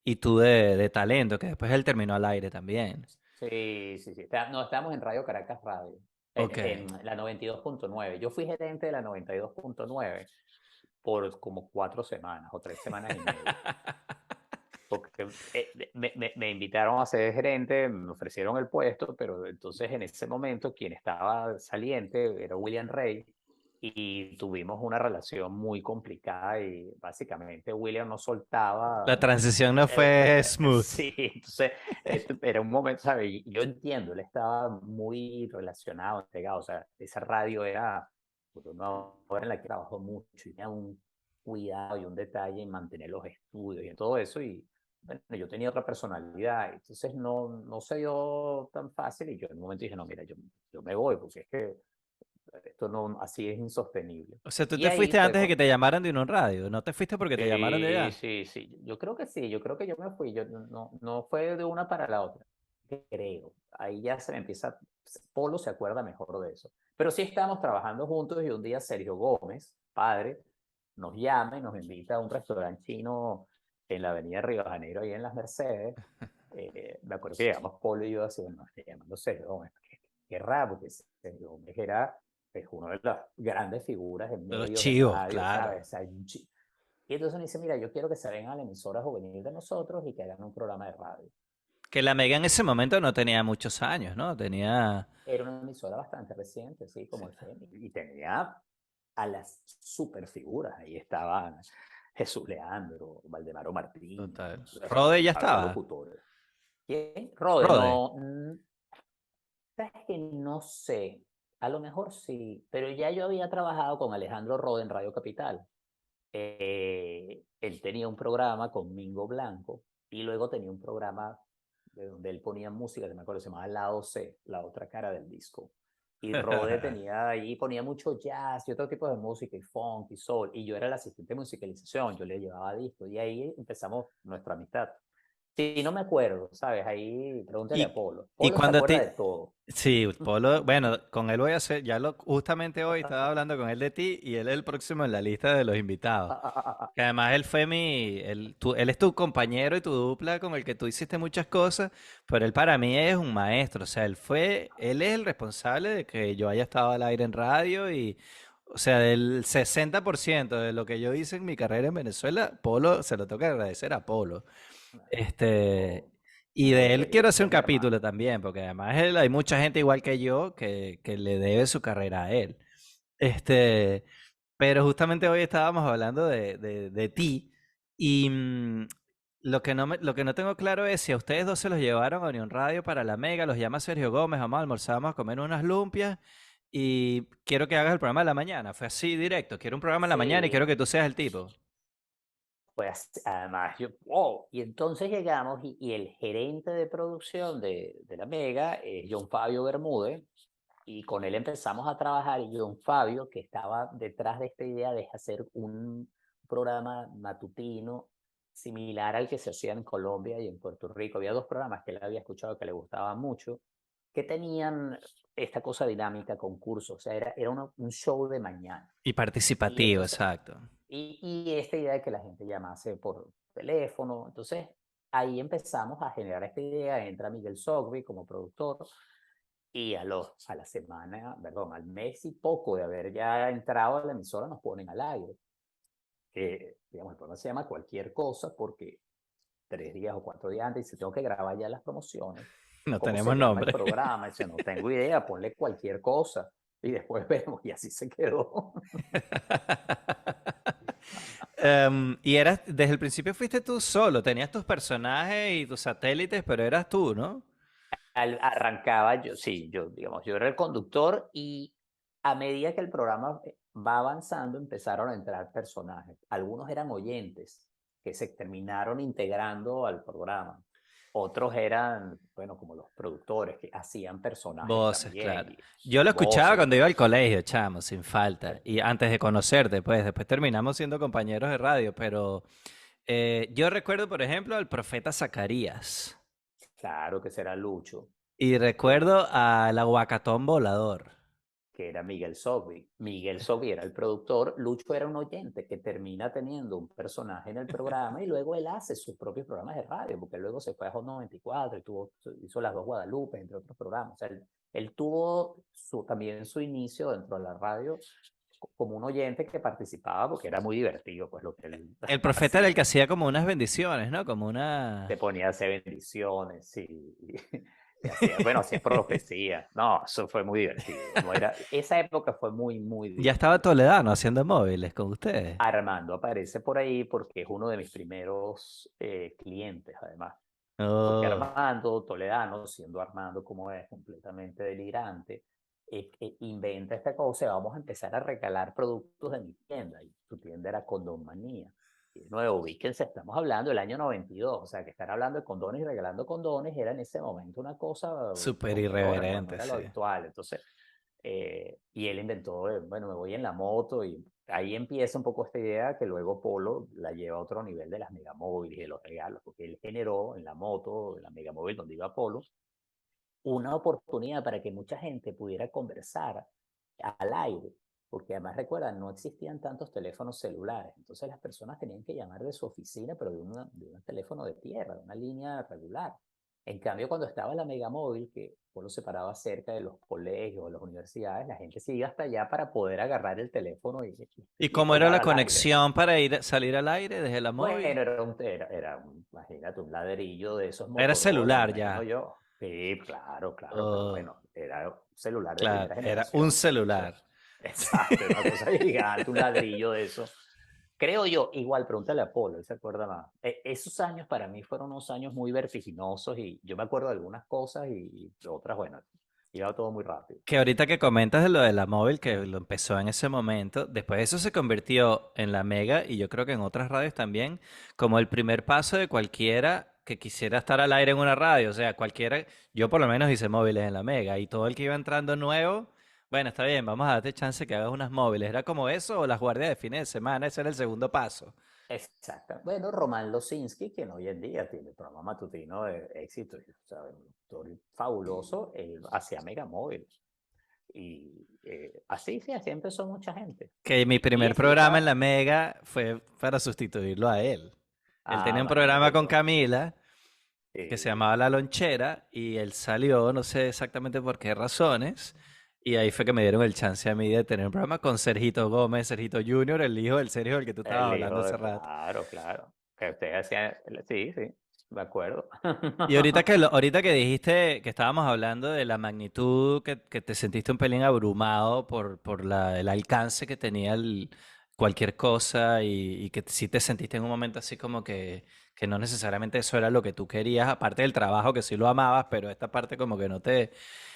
y tú de talento, que después él terminó al aire también. Sí, sí, sí. No, estábamos en Radio Caracas Radio, Ok. en la 92.9. Yo fui gerente de la 92.9 por como 4 semanas o 3 semanas y media. Porque me invitaron a ser gerente, me ofrecieron el puesto, pero entonces en ese momento quien estaba saliente era William Rey y tuvimos una relación muy complicada y básicamente William no La soltaba. transición no fue smooth. Sí, entonces era un momento, ¿sabes? Y yo entiendo, él estaba muy relacionado, entregado, o sea, esa radio era pues, una hora en la que trabajó mucho y tenía un cuidado y un detalle en mantener los estudios y en todo eso y bueno, yo tenía otra personalidad, entonces no se dio tan fácil y yo en un momento dije, no, mira, yo me voy porque es que esto no, así es insostenible. O sea, tú Y te ahí fuiste fue antes de que cuando, te llamaran de un radio. No te fuiste porque te llamaron de sí, allá. sí, sí. Yo creo que sí. Yo creo que yo me fui. Yo no fue de una para la otra. Creo. Ahí ya se me empieza. Polo se acuerda mejor de eso. Pero sí estábamos trabajando juntos y un día Sergio Gómez, padre, nos llama y nos invita a un restaurante chino en la avenida Río de Janeiro, ahí en Las Mercedes. Me acuerdo que llegamos Polo y yo así, bueno, estoy llamando Sergio Gómez. Qué raro, porque Sergio Gómez era pues, una de las grandes figuras en De los medios de chivos, radio, claro. ¿sabes? O sea, y entonces me dice, mira, yo quiero que se vengan a la emisora juvenil de nosotros y que hagan un programa de radio. Que la Mega en ese momento no tenía muchos años, ¿no? Tenía... Era una emisora bastante reciente, sí, Sí, como FM, y tenía a las super figuras. Ahí estaban Jesús Leandro, Valdemaro Martínez, total. o sea, Rode ya había estaba. locutores. ¿Quién? Rode, Rode. no, sabes que no sé, a lo mejor sí, pero ya yo había trabajado con Alejandro Rode en Radio Capital. Él tenía un programa con Mingo Blanco y luego tenía un programa de donde él ponía música, que me acuerdo, se llamaba Lado C, la otra cara del disco. Y Rode tenía ahí, ponía mucho jazz y otro tipo de música, y funk y soul, y yo era el asistente de musicalización, yo le llevaba discos, y ahí empezamos nuestra amistad. Sí, no me acuerdo, ¿sabes? Ahí pregúntale a Y, Polo. y Polo se cuando acuerda te... de todo. Sí, Polo, bueno, con él voy a hacer, justamente hoy estaba hablando con él de ti y él es el próximo en la lista de los invitados. Que además él fue él es tu compañero y tu dupla con el que tú hiciste muchas cosas, pero él para mí es un maestro, o sea, él es el responsable de que yo haya estado al aire en radio y, o sea, del 60% de lo que yo hice en mi carrera en Venezuela, Polo, se lo tengo que agradecer a Polo. Este, No, y de muy él quiero querido, hacer ese un es mi capítulo hermano. también, porque además hay mucha gente igual que yo que le debe su carrera a él. Este, pero justamente hoy estábamos hablando de ti y lo que no tengo claro es si a ustedes dos se los llevaron a Unión Radio para la Mega, los llama Sergio Gómez, vamos a almorzar, vamos a comer unas lumpias y quiero que hagas el programa de la mañana. Fue así directo, quiero un programa en la mañana y quiero Sí, que tú seas el tipo. pues además, yo, wow. Y entonces llegamos y el gerente de producción de la Mega es John Fabio Bermúdez, y con él empezamos a trabajar. Y John Fabio, que estaba detrás de esta idea de hacer un programa matutino similar al que se hacía en Colombia y en Puerto Rico. Había dos programas que él había escuchado que le gustaban mucho, que tenían esta cosa dinámica, concurso, o sea, era un show de mañana. Y Y participativo, entonces, exacto. y esta idea de que la gente llamase por teléfono. Entonces, ahí empezamos a generar esta idea. Entra Miguel Sogby como productor, y a la semana, perdón, al mes y poco de haber ya entrado a la emisora, nos ponen al aire. Digamos, el programa se llama Cualquier Cosa porque 3 días o 4 días antes dice, tengo que grabar ya las promociones. No ¿Cómo se tenemos llama el nombre. programa? Dice, no tengo idea, ponle cualquier cosa. Y después vemos, y así se quedó. Y eras, desde el principio fuiste tú solo, tenías tus personajes y tus satélites, pero eras tú, ¿no? Arrancaba yo, sí, yo, digamos, yo era el conductor, y a medida que el programa va avanzando empezaron a entrar personajes. Algunos eran oyentes que se terminaron integrando al programa. Otros eran, bueno, como los productores que hacían personajes Voces, también, claro. y Yo lo escuchaba voces. cuando iba al colegio, chamo, sin falta. Eh, Y antes de conocerte, pues, después terminamos siendo compañeros de radio, pero yo recuerdo, por ejemplo, al profeta Zacarías. Claro que será Lucho. Y eh, recuerdo al aguacatón volador. que era Miguel Sogby. Miguel Sogby era el productor, Lucho era un oyente que termina teniendo un personaje en el programa, y luego él hace sus propios programas de radio, porque luego se fue a Hot 94 y hizo Las Dos Guadalupe, entre otros programas. O sea, él tuvo también su inicio dentro de la radio como un oyente que participaba porque era muy divertido, pues lo que él El profeta era el hacía. que hacía como unas bendiciones, ¿no? Como Se una... ponía a hacer bendiciones, sí. Y hacía, bueno, hacía profecía. No, eso fue muy divertido. No era, esa época fue muy, muy Ya estaba divertida. Toledano haciendo móviles con ustedes. Armando aparece por ahí porque es uno de mis primeros clientes, además. Porque Oh, Armando Toledano, siendo Armando como es, completamente delirante, inventa esta cosa: vamos a empezar a regalar productos de mi tienda. Y su tienda era Condón Manía. Y de nuevo, ubíquense, estamos hablando del año 92, o sea, que estar hablando de condones y regalando condones era en ese momento una cosa súper rompedora, pues no irreverente, era lo sí. habitual. Entonces, y él inventó, bueno, me voy en la moto, y ahí empieza un poco esta idea que luego Polo la lleva a otro nivel de las megamóviles y de los regalos, porque él generó en la moto, en la megamóvil donde iba Polo, una oportunidad para que mucha gente pudiera conversar al aire, porque además recuerdan, no existían tantos teléfonos celulares, entonces las personas tenían que llamar de su oficina, pero de un teléfono de tierra, de una línea regular. En cambio, cuando estaba la Megamóvil, que solo se paraba cerca de los colegios o las universidades, la gente se iba hasta allá para poder agarrar el teléfono ¿Y y cómo era jugar la al aire. conexión para salir al aire desde la móvil? Bueno, imagínate, un ladrillo de esos Era Motorola, me celular imagino ya. yo. Sí, claro, claro, pero Oh, bueno, era un celular de claro, primera era un generación, pues, o sea, celular. exacto, era una cosa gigante, un ladrillo de eso. Creo yo, igual, pregúntale a Polo, él se acuerda más. Esos años para mí fueron unos años muy vertiginosos y yo me acuerdo de algunas cosas y otras, bueno, iba todo muy rápido. Que ahorita que comentas de lo de la móvil, que lo empezó en ese momento, después eso se convirtió en la Mega y yo creo que en otras radios también, como el primer paso de cualquiera que quisiera estar al aire en una radio. O sea, cualquiera, yo por lo menos hice móviles en la Mega y todo el que iba entrando nuevo, bueno, está bien, vamos a darte chance que hagas unas móviles. ¿Era como eso o las guardias de fines de semana? Ese era el segundo paso. Exacto. Bueno, Román Losinski, que hoy en día tiene el programa matutino de éxito, o sea, un actor fabuloso, él hacía Megamóvil. Y así, sí, así empezó mucha gente. Que mi Y primer eso, yo programa en la estaba, Mega fue para sustituirlo a él. Él tenía un programa imagínate con tú. Camila que se Sí, llamaba La Lonchera y él salió, no sé exactamente por qué razones, y ahí fue que me dieron el chance a mí de tener un programa con Sergito Gómez, Sergito Junior, el hijo del Sergio del que tú estabas el hablando hijo hace de, rato. claro, claro. Que usted hacía, sí, sí, de acuerdo. Y ahorita que dijiste que estábamos hablando de la magnitud, que te sentiste un pelín abrumado por el alcance que tenía cualquier cosa y que sí te sentiste en un momento así como que no necesariamente eso era lo que tú querías, aparte del trabajo que sí lo amabas, pero esta parte como que no te...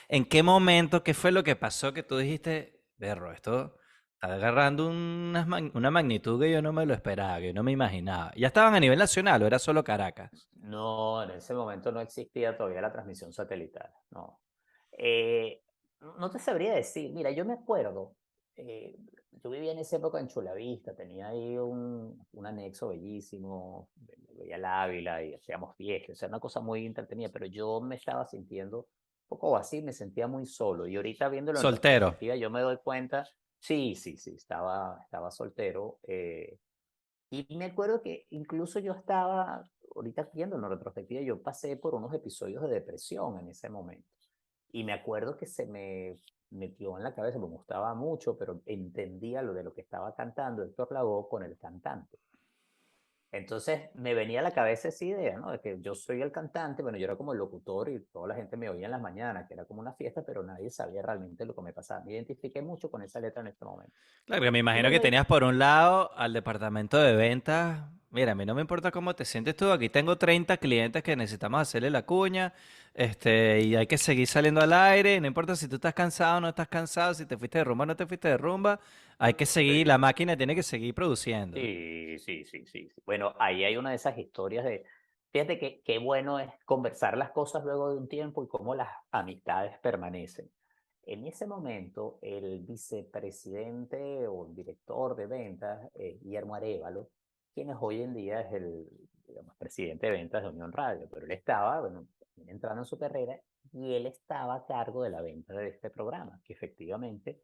¿En qué momento, qué fue lo que pasó que tú dijiste, berro, esto está agarrando una magnitud que yo no me lo esperaba, que yo no me imaginaba? ¿Ya estaban a nivel nacional o era solo Caracas? No, en ese momento no existía todavía la transmisión satelital, no. Eh, no te sabría decir, mira, yo me acuerdo, eh, yo vivía en esa época en Chulavista, tenía ahí un anexo bellísimo, veía el Ávila y hacíamos fiestas, o sea, una cosa muy entretenida, pero yo me estaba sintiendo un poco así, me sentía muy solo y ahorita viéndolo en Soltero. retrospectiva yo me doy cuenta, sí, sí, sí, estaba soltero. Y me acuerdo que incluso yo estaba, ahorita viendo en la retrospectiva, yo pasé por unos episodios de depresión en ese momento. Y me acuerdo que se me metió en la cabeza, me gustaba mucho, pero entendía lo de lo que estaba cantando Héctor Lavoe con el cantante. Entonces me venía a la cabeza esa idea, ¿no? De que yo soy el cantante, bueno, yo era como el locutor y toda la gente me oía en las mañanas, que era como una fiesta, pero nadie sabía realmente lo que me pasaba. Me identifiqué mucho con esa letra en este momento. Claro, que me Y imagino que luego tenías por un lado al departamento de ventas. Mira, a mí no me importa cómo te sientes tú. Aquí tengo 30 clientes que necesitamos hacerle la cuña. Y hay que seguir saliendo al aire. No importa si tú estás cansado o no estás cansado, si te fuiste de rumba o no te fuiste de rumba. Hay que seguir, la sí. máquina tiene que seguir produciendo. Sí, sí, sí, sí, sí. Bueno, ahí hay una de esas historias de, fíjate que qué bueno es conversar las cosas luego de un tiempo y cómo las amistades permanecen. En ese momento, el vicepresidente o el director de ventas, Guillermo Arévalo, quien es hoy en día es el, digamos, presidente de ventas de Unión Radio, pero él estaba, bueno, entrando en su carrera y él estaba a cargo de la venta de este programa, que efectivamente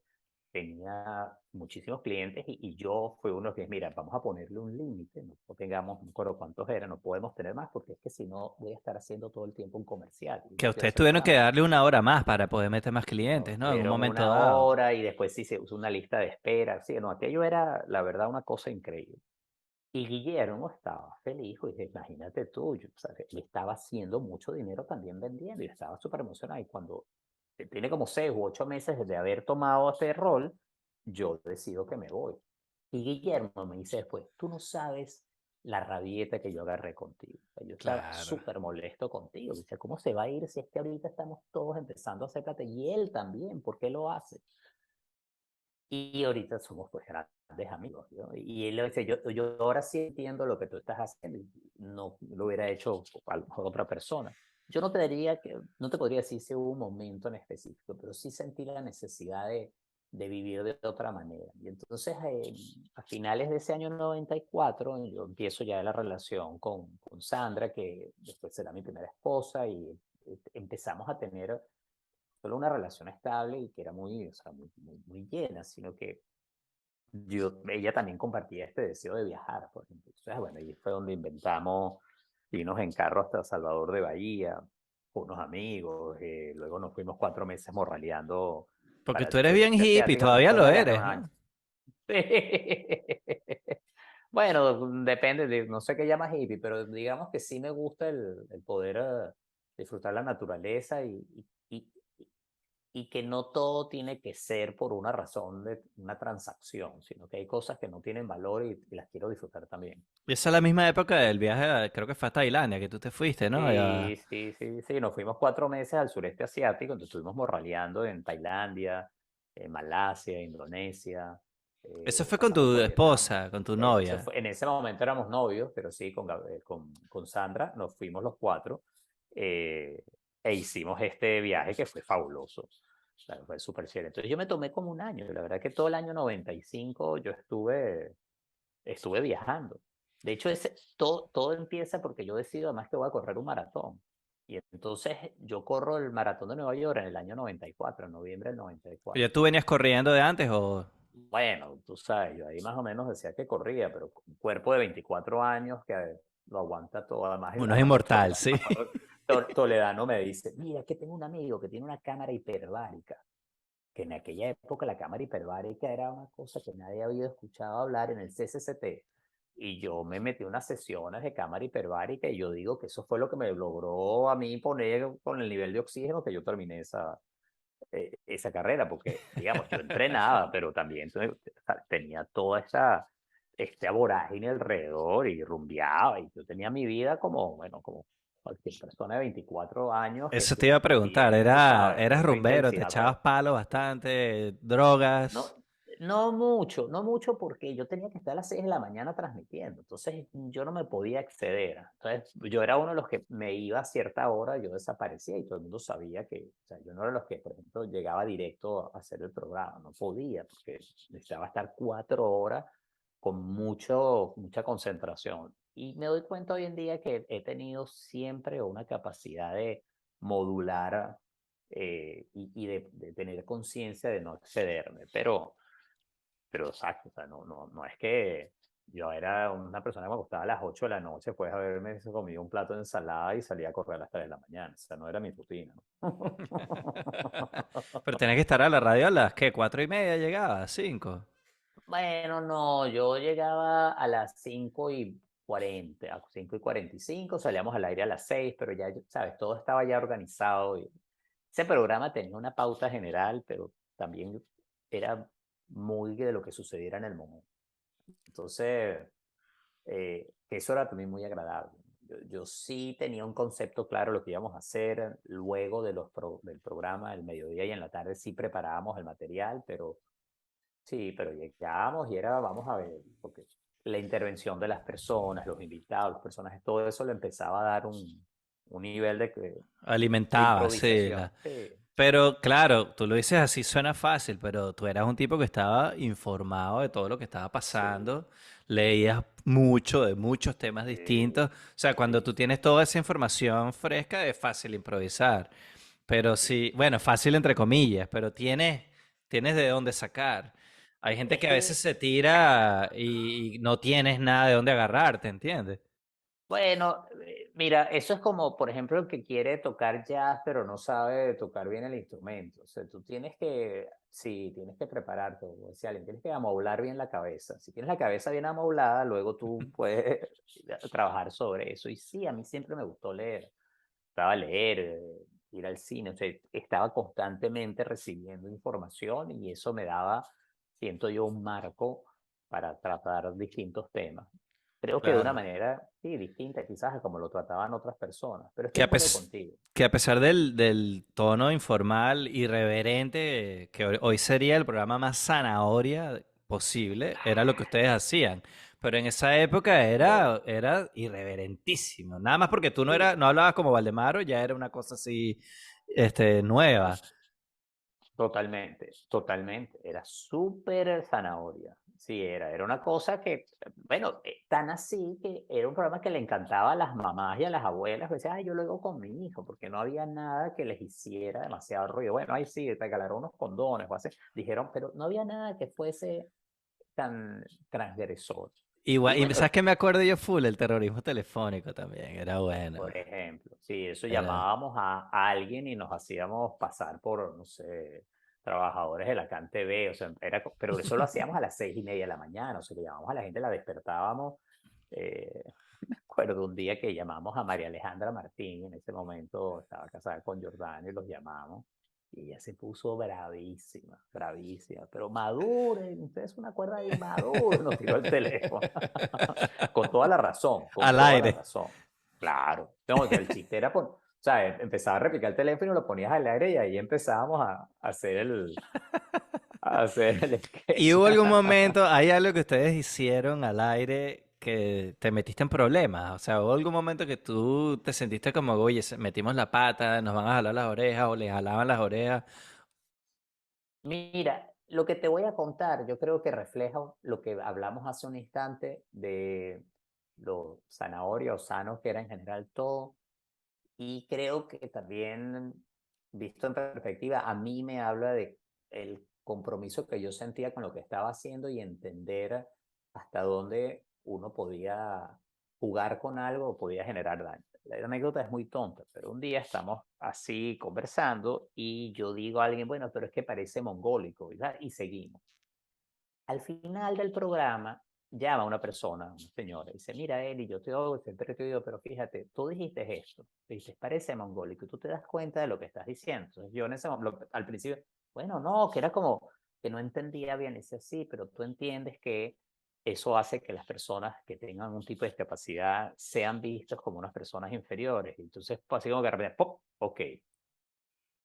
tenía muchísimos clientes y yo fui uno que, mira, vamos a ponerle un límite, no tengamos, no me acuerdo cuántos eran, no podemos tener más porque es que si no voy a estar haciendo todo el tiempo un comercial y Que no quiero ustedes hacer tuvieron que programa. darle una hora más para poder meter más clientes, Nos ¿no? En un dieron momento una dado. hora y después sí se usó una lista de espera. Sí, no, aquello era, la verdad, una cosa increíble. Y Guillermo estaba feliz, y dije, imagínate tú, o sea, él estaba haciendo mucho dinero también vendiendo y estaba súper emocionado. Y cuando tiene como 6 u 8 meses de haber tomado ese rol, yo decido que me voy. Y Guillermo me dice después, tú no sabes la rabieta que yo agarré contigo. O sea, yo estaba Claro. súper molesto contigo. Dice, ¿cómo se va a ir si es que ahorita estamos todos empezando a hacer plata? Y él también, ¿por qué lo hace? Y ahorita somos pues grandes amigos, ¿no? Y él le dice, yo ahora sí entiendo lo que tú estás haciendo y no lo hubiera hecho a lo mejor otra persona. Yo no te diría que, no te podría decir si hubo un momento en específico, pero sí sentí la necesidad de vivir de otra manera. Y entonces a finales de ese año 94 yo empiezo ya la relación con Sandra, que después será mi primera esposa, y empezamos a tener solo una relación estable y que era muy, o sea, muy llena, sino que ella también compartía este deseo de viajar, por ejemplo. Entonces, bueno, ahí fue donde inventamos irnos en carro hasta Salvador de Bahía. con unos amigos, luego nos fuimos 4 meses morraleando Porque para tú el eres bien sureste hippie, asiático, todavía después lo me gané eres, un año. ¿no? Bueno, depende no sé qué llamas hippie, pero digamos que sí me gusta el poder disfrutar la naturaleza y, y que no todo tiene que ser por una razón de una transacción, sino que hay cosas que no tienen valor y las quiero disfrutar también. Y esa es la misma época del viaje, creo que fue a Tailandia, que tú te fuiste, ¿no? Sí, sí, sí, sí, nos fuimos 4 meses al sureste asiático, entonces estuvimos morraleando en Tailandia, en Malasia, Indonesia, Eso fue con pasamos tu por Vietnam. esposa, con tu novia. En ese momento éramos novios, pero sí, con Sandra nos fuimos los cuatro eh, e hicimos este viaje que fue fabuloso. O sea, fue súper chévere. Entonces yo me tomé como un año, la verdad que todo el año 95 yo estuve viajando. De hecho, todo empieza porque yo decido además que voy a correr un maratón. Y entonces yo corro el maratón de Nueva York en el año 94, en noviembre del ¿Ya 94. tú venías corriendo de antes o...? Bueno, tú sabes, yo ahí más o menos decía que corría, pero con un cuerpo de 24 años que lo aguanta todo. Uno es inmortal, Toledano, me sí. acuerdo, Toledano me dice, mira, que tengo un amigo que tiene una cámara hiperbárica, que en aquella época la cámara hiperbárica era una cosa que nadie había escuchado hablar en el CCCT. Y yo me metí unas sesiones de cámara hiperbárica y yo digo que eso fue lo que me logró a mí poner con el nivel de oxígeno que yo terminé esa carrera, porque, digamos, yo entrenaba, pero también tenía toda esta vorágine alrededor y rumbeaba, y yo tenía mi vida como, bueno, como cualquier persona de 24 años Eso te iba a preguntar, también, tú sabes, eras mucha rumbero, te intensidad, echabas pero palos bastante, drogas. no, no mucho porque yo tenía que estar a las 6 de la mañana transmitiendo, entonces yo no me podía exceder. Entonces yo era uno de los que me iba a cierta hora, yo desaparecía y todo el mundo sabía que, o sea, yo no era de los que, por ejemplo, llegaba directo a hacer el programa, no podía porque necesitaba estar 4 horas con mucha concentración. Y me doy cuenta hoy en día que he tenido siempre una capacidad de modular y de tener conciencia de no excederme. Pero exacto, o sea, no es que yo era una persona que me acostaba a las 8 de la noche, pues haberme comido un plato de ensalada y salía a correr a las 3 de la mañana. O sea, no era mi rutina, ¿no? Pero tenías que estar a la radio a las, ¿qué? 4:30 llegaba, 5. Bueno, no, yo llegaba a las 5:40, a 5:45, salíamos al aire a las 6, pero ya, sabes, todo estaba ya organizado. Y ese programa tenía una pauta general, pero también era muy de lo que sucediera en el momento. Entonces, eso era también muy agradable. Yo sí tenía un concepto claro de lo que íbamos a hacer. Luego del programa, el mediodía y en la tarde sí preparábamos el material, pero sí, pero llegábamos y era, vamos a ver, porque la intervención de las personas, los invitados, los personajes, todo eso le empezaba a dar un nivel de Alimentaba, sí. improvisación. Sí, Pero claro, tú lo dices así, suena fácil, pero tú eras un tipo que estaba informado de todo lo que estaba sí, pasando, leías mucho de muchos temas distintos. sí, O sea, cuando sí, tú sí, tienes toda esa información fresca, es fácil improvisar. Pero sí. sí, bueno, fácil entre comillas, pero tienes de dónde sacar. Hay gente Es que a veces que se tira y no tienes nada de dónde agarrarte, ¿entiendes? Bueno, mira, eso es como, por ejemplo, el que quiere tocar jazz, pero no sabe tocar bien el instrumento. O sea, tú sí, tienes que prepararte, como decía alguien, tienes que amoblar bien la cabeza. Si tienes la cabeza bien amoblada, luego tú puedes trabajar sobre eso. Y sí, a mí siempre me gustó leer. Estaba a leer, ir al cine, o sea, estaba constantemente recibiendo información y eso me daba, siento yo, un marco para tratar distintos temas. Creo que de una Claro. manera, sí, distinta quizás a como lo trataban otras personas, pero estoy Que de a, acuerdo pes- contigo. que a pesar del tono informal, irreverente, que hoy sería el programa más zanahoria posible, era lo que ustedes hacían. Pero en esa época Bueno, era irreverentísimo. Nada más porque tú sí, no hablabas como Valdemaro, ya era una cosa así, no, nueva. totalmente, totalmente. Era súper zanahoria. Sí, era una cosa que, bueno, tan así que era un programa que le encantaba a las mamás y a las abuelas. Decían, ay, yo lo hago con mi hijo, porque no había nada que les hiciera demasiado ruido. Bueno, ahí sí, te regalaron unos condones o así. Dijeron, pero no había nada que fuese tan transgresor. Igual, Y y bueno, ¿sabes qué me acuerdo yo full? El terrorismo telefónico también, era bueno. por ejemplo, sí, eso Era... llamábamos a alguien y nos hacíamos pasar por, no sé, trabajadores de la CanTV, o sea, pero eso lo hacíamos a las 6:30 de la mañana, o sea, que llamábamos a la gente, la despertábamos. eh, Me acuerdo un día que llamamos a María Alejandra Martín, en ese momento estaba casada con Jordán y los llamamos. Y ella se puso bravísima, bravísima, pero maduren, ustedes una cuerda de inmaduro, nos tiró el teléfono. Con toda la razón, con Al toda la aire. razón. Claro. No, o sea, el chiste era o sea, empezaba a replicar el teléfono y lo ponías al aire y ahí empezábamos a hacer el ¿Y sketch. hubo algún momento, hay algo que ustedes hicieron al aire que te metiste en problemas? O sea, ¿hubo algún momento que tú te sentiste como, oye, metimos la pata, nos van a jalar las orejas o les jalaban las orejas? Mira, lo que te voy a contar, yo creo que refleja lo que hablamos hace un instante de lo zanahoria o sano que era en general todo. Y creo que también, visto en perspectiva, a mí me habla de el compromiso que yo sentía con lo que estaba haciendo y entender hasta dónde uno podía jugar con algo o podía generar daño. La anécdota es muy tonta, pero un día estamos así conversando y yo digo a alguien, bueno, pero es que parece mongólico, ¿verdad? Y seguimos. Al final del programa, llama una persona, una señora, y dice, mira, Eli, yo te oigo, siempre te oigo, pero fíjate, tú dijiste esto, dices, parece mongólico, y tú te das cuenta de lo que estás diciendo. Entonces yo en ese momento, al principio, bueno, no, que era como que no entendía bien, y dice, sí, pero tú entiendes que eso hace que las personas que tengan un tipo de discapacidad sean vistas como unas personas inferiores. Y entonces, pues, así como que de repente, ¡pop! Ok.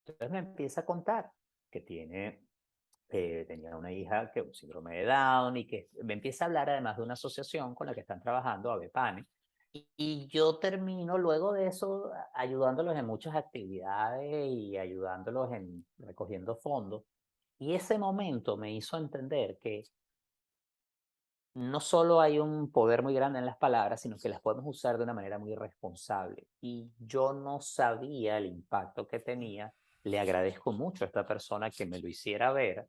Entonces me empieza a contar que tenía una hija que un síndrome de Down y que me empieza a hablar además de una asociación con la que están trabajando, ABEPANE, y yo termino luego de eso ayudándolos en muchas actividades y ayudándolos en recogiendo fondos. Y ese momento me hizo entender que no solo hay un poder muy grande en las palabras, sino que las podemos usar de una manera muy responsable. Y yo no sabía el impacto que tenía. Le agradezco mucho a esta persona que me lo hiciera ver.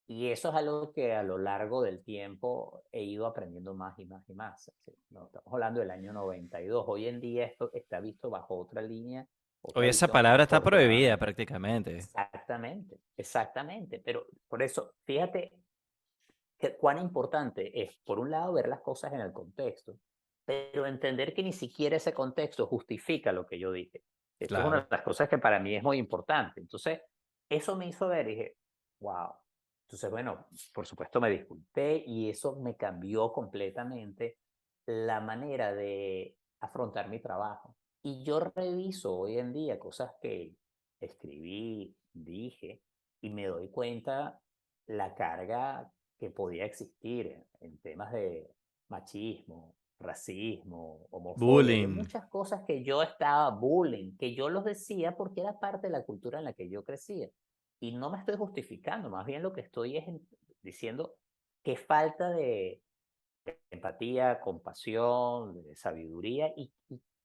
Y eso es algo que a lo largo del tiempo he ido aprendiendo más y más y más. Sí, no, estamos hablando del año 92. Hoy en día esto está visto bajo otra línea, otra Hoy esa visión, palabra está prohibida afortunadamente. prácticamente. Exactamente, exactamente. Pero por eso, fíjate cuán importante es, por un lado, ver las cosas en el contexto, pero entender que ni siquiera ese contexto justifica lo que yo dije. Eso es una Claro. de las cosas que para mí es muy importante. Entonces, eso me hizo ver y dije, wow. Entonces, bueno, por supuesto me disculpé y eso me cambió completamente la manera de afrontar mi trabajo. Y yo reviso hoy en día cosas que escribí, dije, y me doy cuenta la carga que podía existir en temas de machismo, racismo, homofobia, de Bullying. muchas cosas que yo estaba bullying, que yo los decía porque era parte de la cultura en la que yo crecía. Y no me estoy justificando, más bien lo que estoy es diciendo que falta de empatía, compasión, de sabiduría y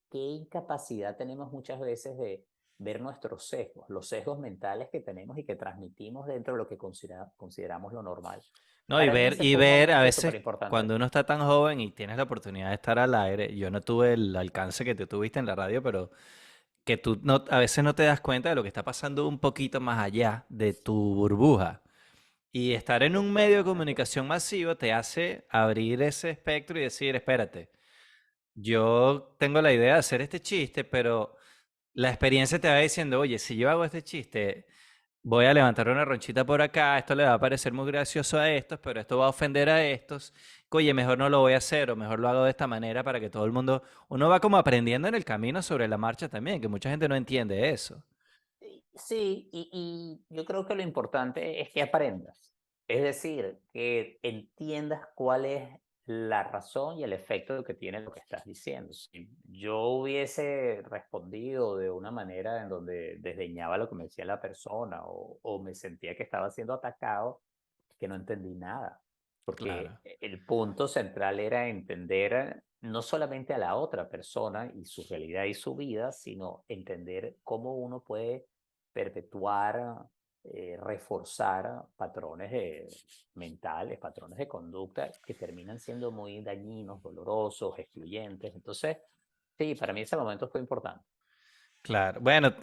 qué incapacidad tenemos muchas veces de ver nuestros sesgos, los sesgos mentales que tenemos y que transmitimos dentro de lo que consideramos lo normal. No, Para mí ese y fue un ver a momento súper veces importante. cuando uno está tan joven y tienes la oportunidad de estar al aire, yo no tuve el alcance que tú tuviste en la radio, pero que tú no, a veces no te das cuenta de lo que está pasando un poquito más allá de tu burbuja. Y estar en un medio de Totalmente de acuerdo. comunicación masivo te hace abrir ese espectro y decir, espérate, yo tengo la idea de hacer este chiste, pero la experiencia te va diciendo, oye, si yo hago este chiste, voy a levantar una ronchita por acá, esto le va a parecer muy gracioso a estos, pero esto va a ofender a estos. Oye, mejor no lo voy a hacer o mejor lo hago de esta manera para que todo el mundo, uno va como aprendiendo en el camino sobre la marcha también, que mucha gente no entiende eso. Sí, y yo creo que lo importante es que aprendas. Es decir, que entiendas cuál es la razón y el efecto que tiene lo que estás diciendo. Si yo hubiese respondido de una manera en donde desdeñaba lo que me decía la persona o me sentía que estaba siendo atacado, es que no entendí nada. Porque Claro. el punto central era entender no solamente a la otra persona y su realidad y su vida, sino entender cómo uno puede perpetuar reforzar patrones mentales, patrones de conducta que terminan siendo muy dañinos, dolorosos, excluyentes. Entonces, sí, para mí ese momento fue importante. Claro. Bueno,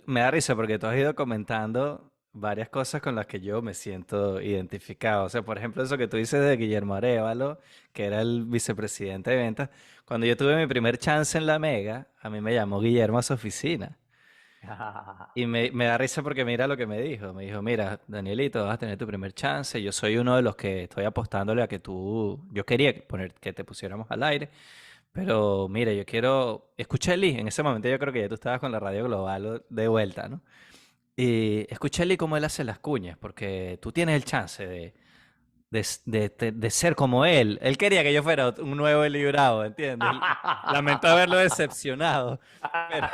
me da risa porque tú has ido comentando varias cosas con las que yo me siento identificado. O sea, por ejemplo, eso que tú dices de Guillermo Arévalo, que era el vicepresidente de ventas. Cuando yo tuve mi primer chance en la Mega, a mí me llamó Guillermo a su oficina. Y me da risa porque mira lo que me dijo. Me dijo, mira, Danielito, vas a tener tu primer chance. Yo soy uno de los que estoy apostándole a que tú... Yo quería poner que te pusiéramos al aire. Pero mira, yo quiero... Escuché Lee. En ese momento yo creo que ya tú estabas con la radio global de vuelta, ¿no? Y escuché Lee cómo él hace las cuñas, porque tú tienes el chance de ser como él. Él quería que yo fuera un nuevo Eli Bravo, ¿entiendes? Lamento haberlo decepcionado. Pero...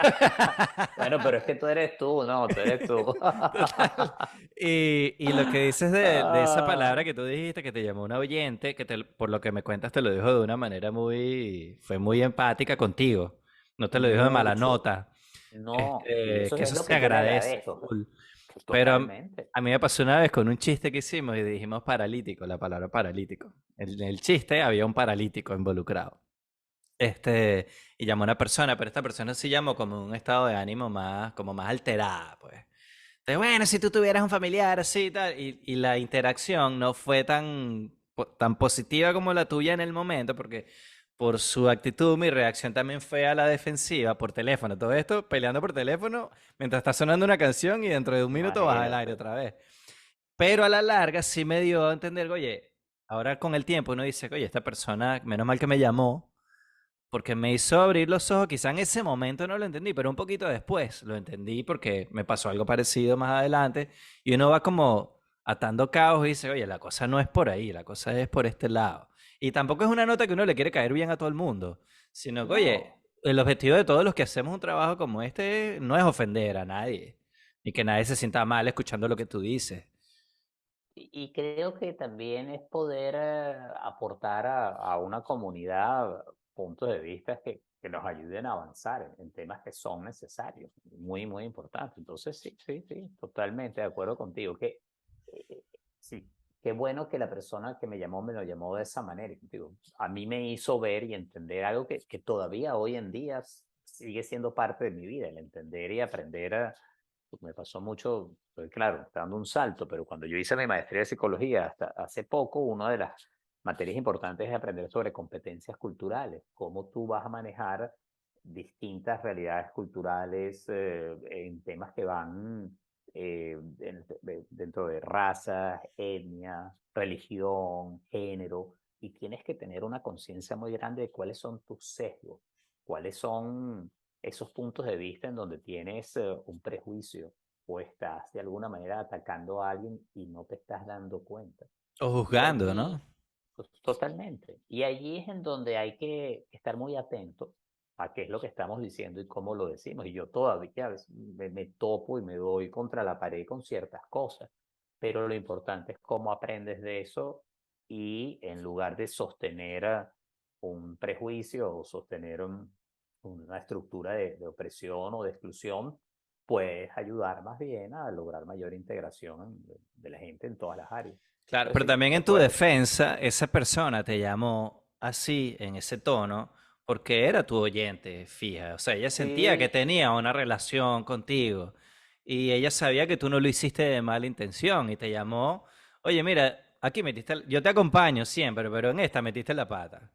Bueno, pero es que tú eres tú, no, tú eres tú. Total. Y lo que dices de esa palabra Ah, que tú dijiste, que te llamó una oyente, por lo que me cuentas te lo dijo de una manera fue muy empática contigo. No te lo dijo de mala mucho. nota. No, y eso Que es eso lo se que yo le agradece. agradezco. Full. Pero Totalmente. a mí me pasó una vez con un chiste que hicimos y dijimos paralítico, la palabra paralítico. En el chiste había un paralítico involucrado. Este, y llamó a una persona, pero esta persona sí llamó como un estado de ánimo más, como más alterada, pues. Entonces, bueno, si tú tuvieras un familiar así y tal, y la interacción no fue tan positiva como la tuya en el momento, porque por su actitud mi reacción también fue a la defensiva por teléfono. Todo esto peleando por teléfono mientras está sonando una canción y dentro de un minuto vas al aire Imagínate. otra vez. Pero a la larga sí me dio a entender, oye, ahora con el tiempo uno dice, oye, esta persona, menos mal que me llamó, porque me hizo abrir los ojos. Quizá en ese momento no lo entendí, pero un poquito después lo entendí porque me pasó algo parecido más adelante. Y uno va como atando cabos y dice, oye, la cosa no es por ahí, la cosa es por este lado. Y tampoco es una nota que uno le quiere caer bien a todo el mundo, sino que, oye, No. el objetivo de todos los que hacemos un trabajo como este no es ofender a nadie, y que nadie se sienta mal escuchando lo que tú dices. Y creo que también es poder aportar a una comunidad puntos de vista que nos ayuden a avanzar en temas que son necesarios, muy, muy importantes. Entonces, sí, sí, sí, totalmente de acuerdo contigo. Sí, qué bueno que la persona que me llamó me lo llamó de esa manera. Digo, a mí me hizo ver y entender algo que todavía hoy en día sigue siendo parte de mi vida, el entender y aprender a me pasó mucho, pues claro, está dando un salto, pero cuando yo hice mi maestría de psicología, hasta hace poco, una de las materias importantes es aprender sobre competencias culturales, cómo tú vas a manejar distintas realidades culturales en temas que van dentro de razas, etnia, religión, género, y tienes que tener una conciencia muy grande de cuáles son tus sesgos, cuáles son esos puntos de vista en donde tienes un prejuicio o estás de alguna manera atacando a alguien y no te estás dando cuenta. O Y juzgando, ¿no? allí, pues, totalmente, y allí es en donde hay que estar muy atento a qué es lo que estamos diciendo y cómo lo decimos. Y yo todavía a veces me topo y me doy contra la pared con ciertas cosas, pero lo importante es cómo aprendes de eso y en lugar de sostener un prejuicio o sostener una estructura de opresión o de exclusión, puedes ayudar más bien a lograr mayor integración de la gente en todas las áreas. Claro, Entonces pero sí, también de en tu acuerdo. defensa, esa persona te llamó así, en ese tono, porque era tu oyente fija. O sea, ella sentía que Sí, tenía una relación contigo y ella sabía que tú no lo hiciste de mala intención y te llamó, oye, mira, aquí yo te acompaño siempre, pero en esta metiste la pata.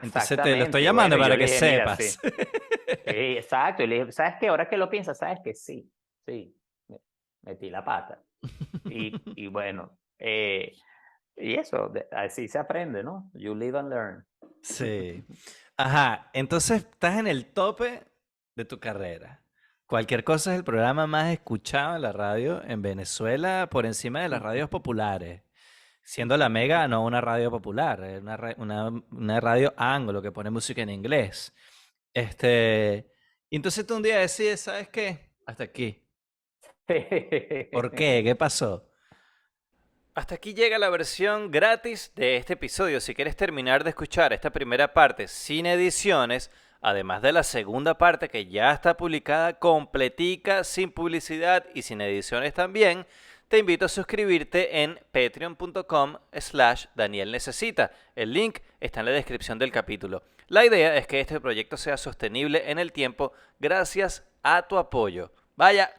Entonces te lo estoy exactamente. llamando Bueno, y yo para le que dije, mira, sepas. sí, sí, exacto. Y le dije, ¿sabes qué? Ahora que lo piensas, ¿sabes que sí? Sí, metí la pata. Y bueno, y eso, así se aprende, ¿no? You live and learn. Sí. Ajá, entonces estás en el tope de tu carrera. Cualquier cosa es el programa más escuchado en la radio en Venezuela por encima de las radios populares. Siendo la Mega no una radio popular, es una radio anglo que pone música en inglés. Y entonces tú un día decides, ¿sabes qué? Hasta aquí. ¿Por qué? ¿Qué pasó? Hasta aquí llega la versión gratis de este episodio. Si quieres terminar de escuchar esta primera parte sin ediciones, además de la segunda parte que ya está publicada completica, sin publicidad y sin ediciones también, te invito a suscribirte en patreon.com/danielnecesita. El link está en la descripción del capítulo. La idea es que este proyecto sea sostenible en el tiempo gracias a tu apoyo. Vaya.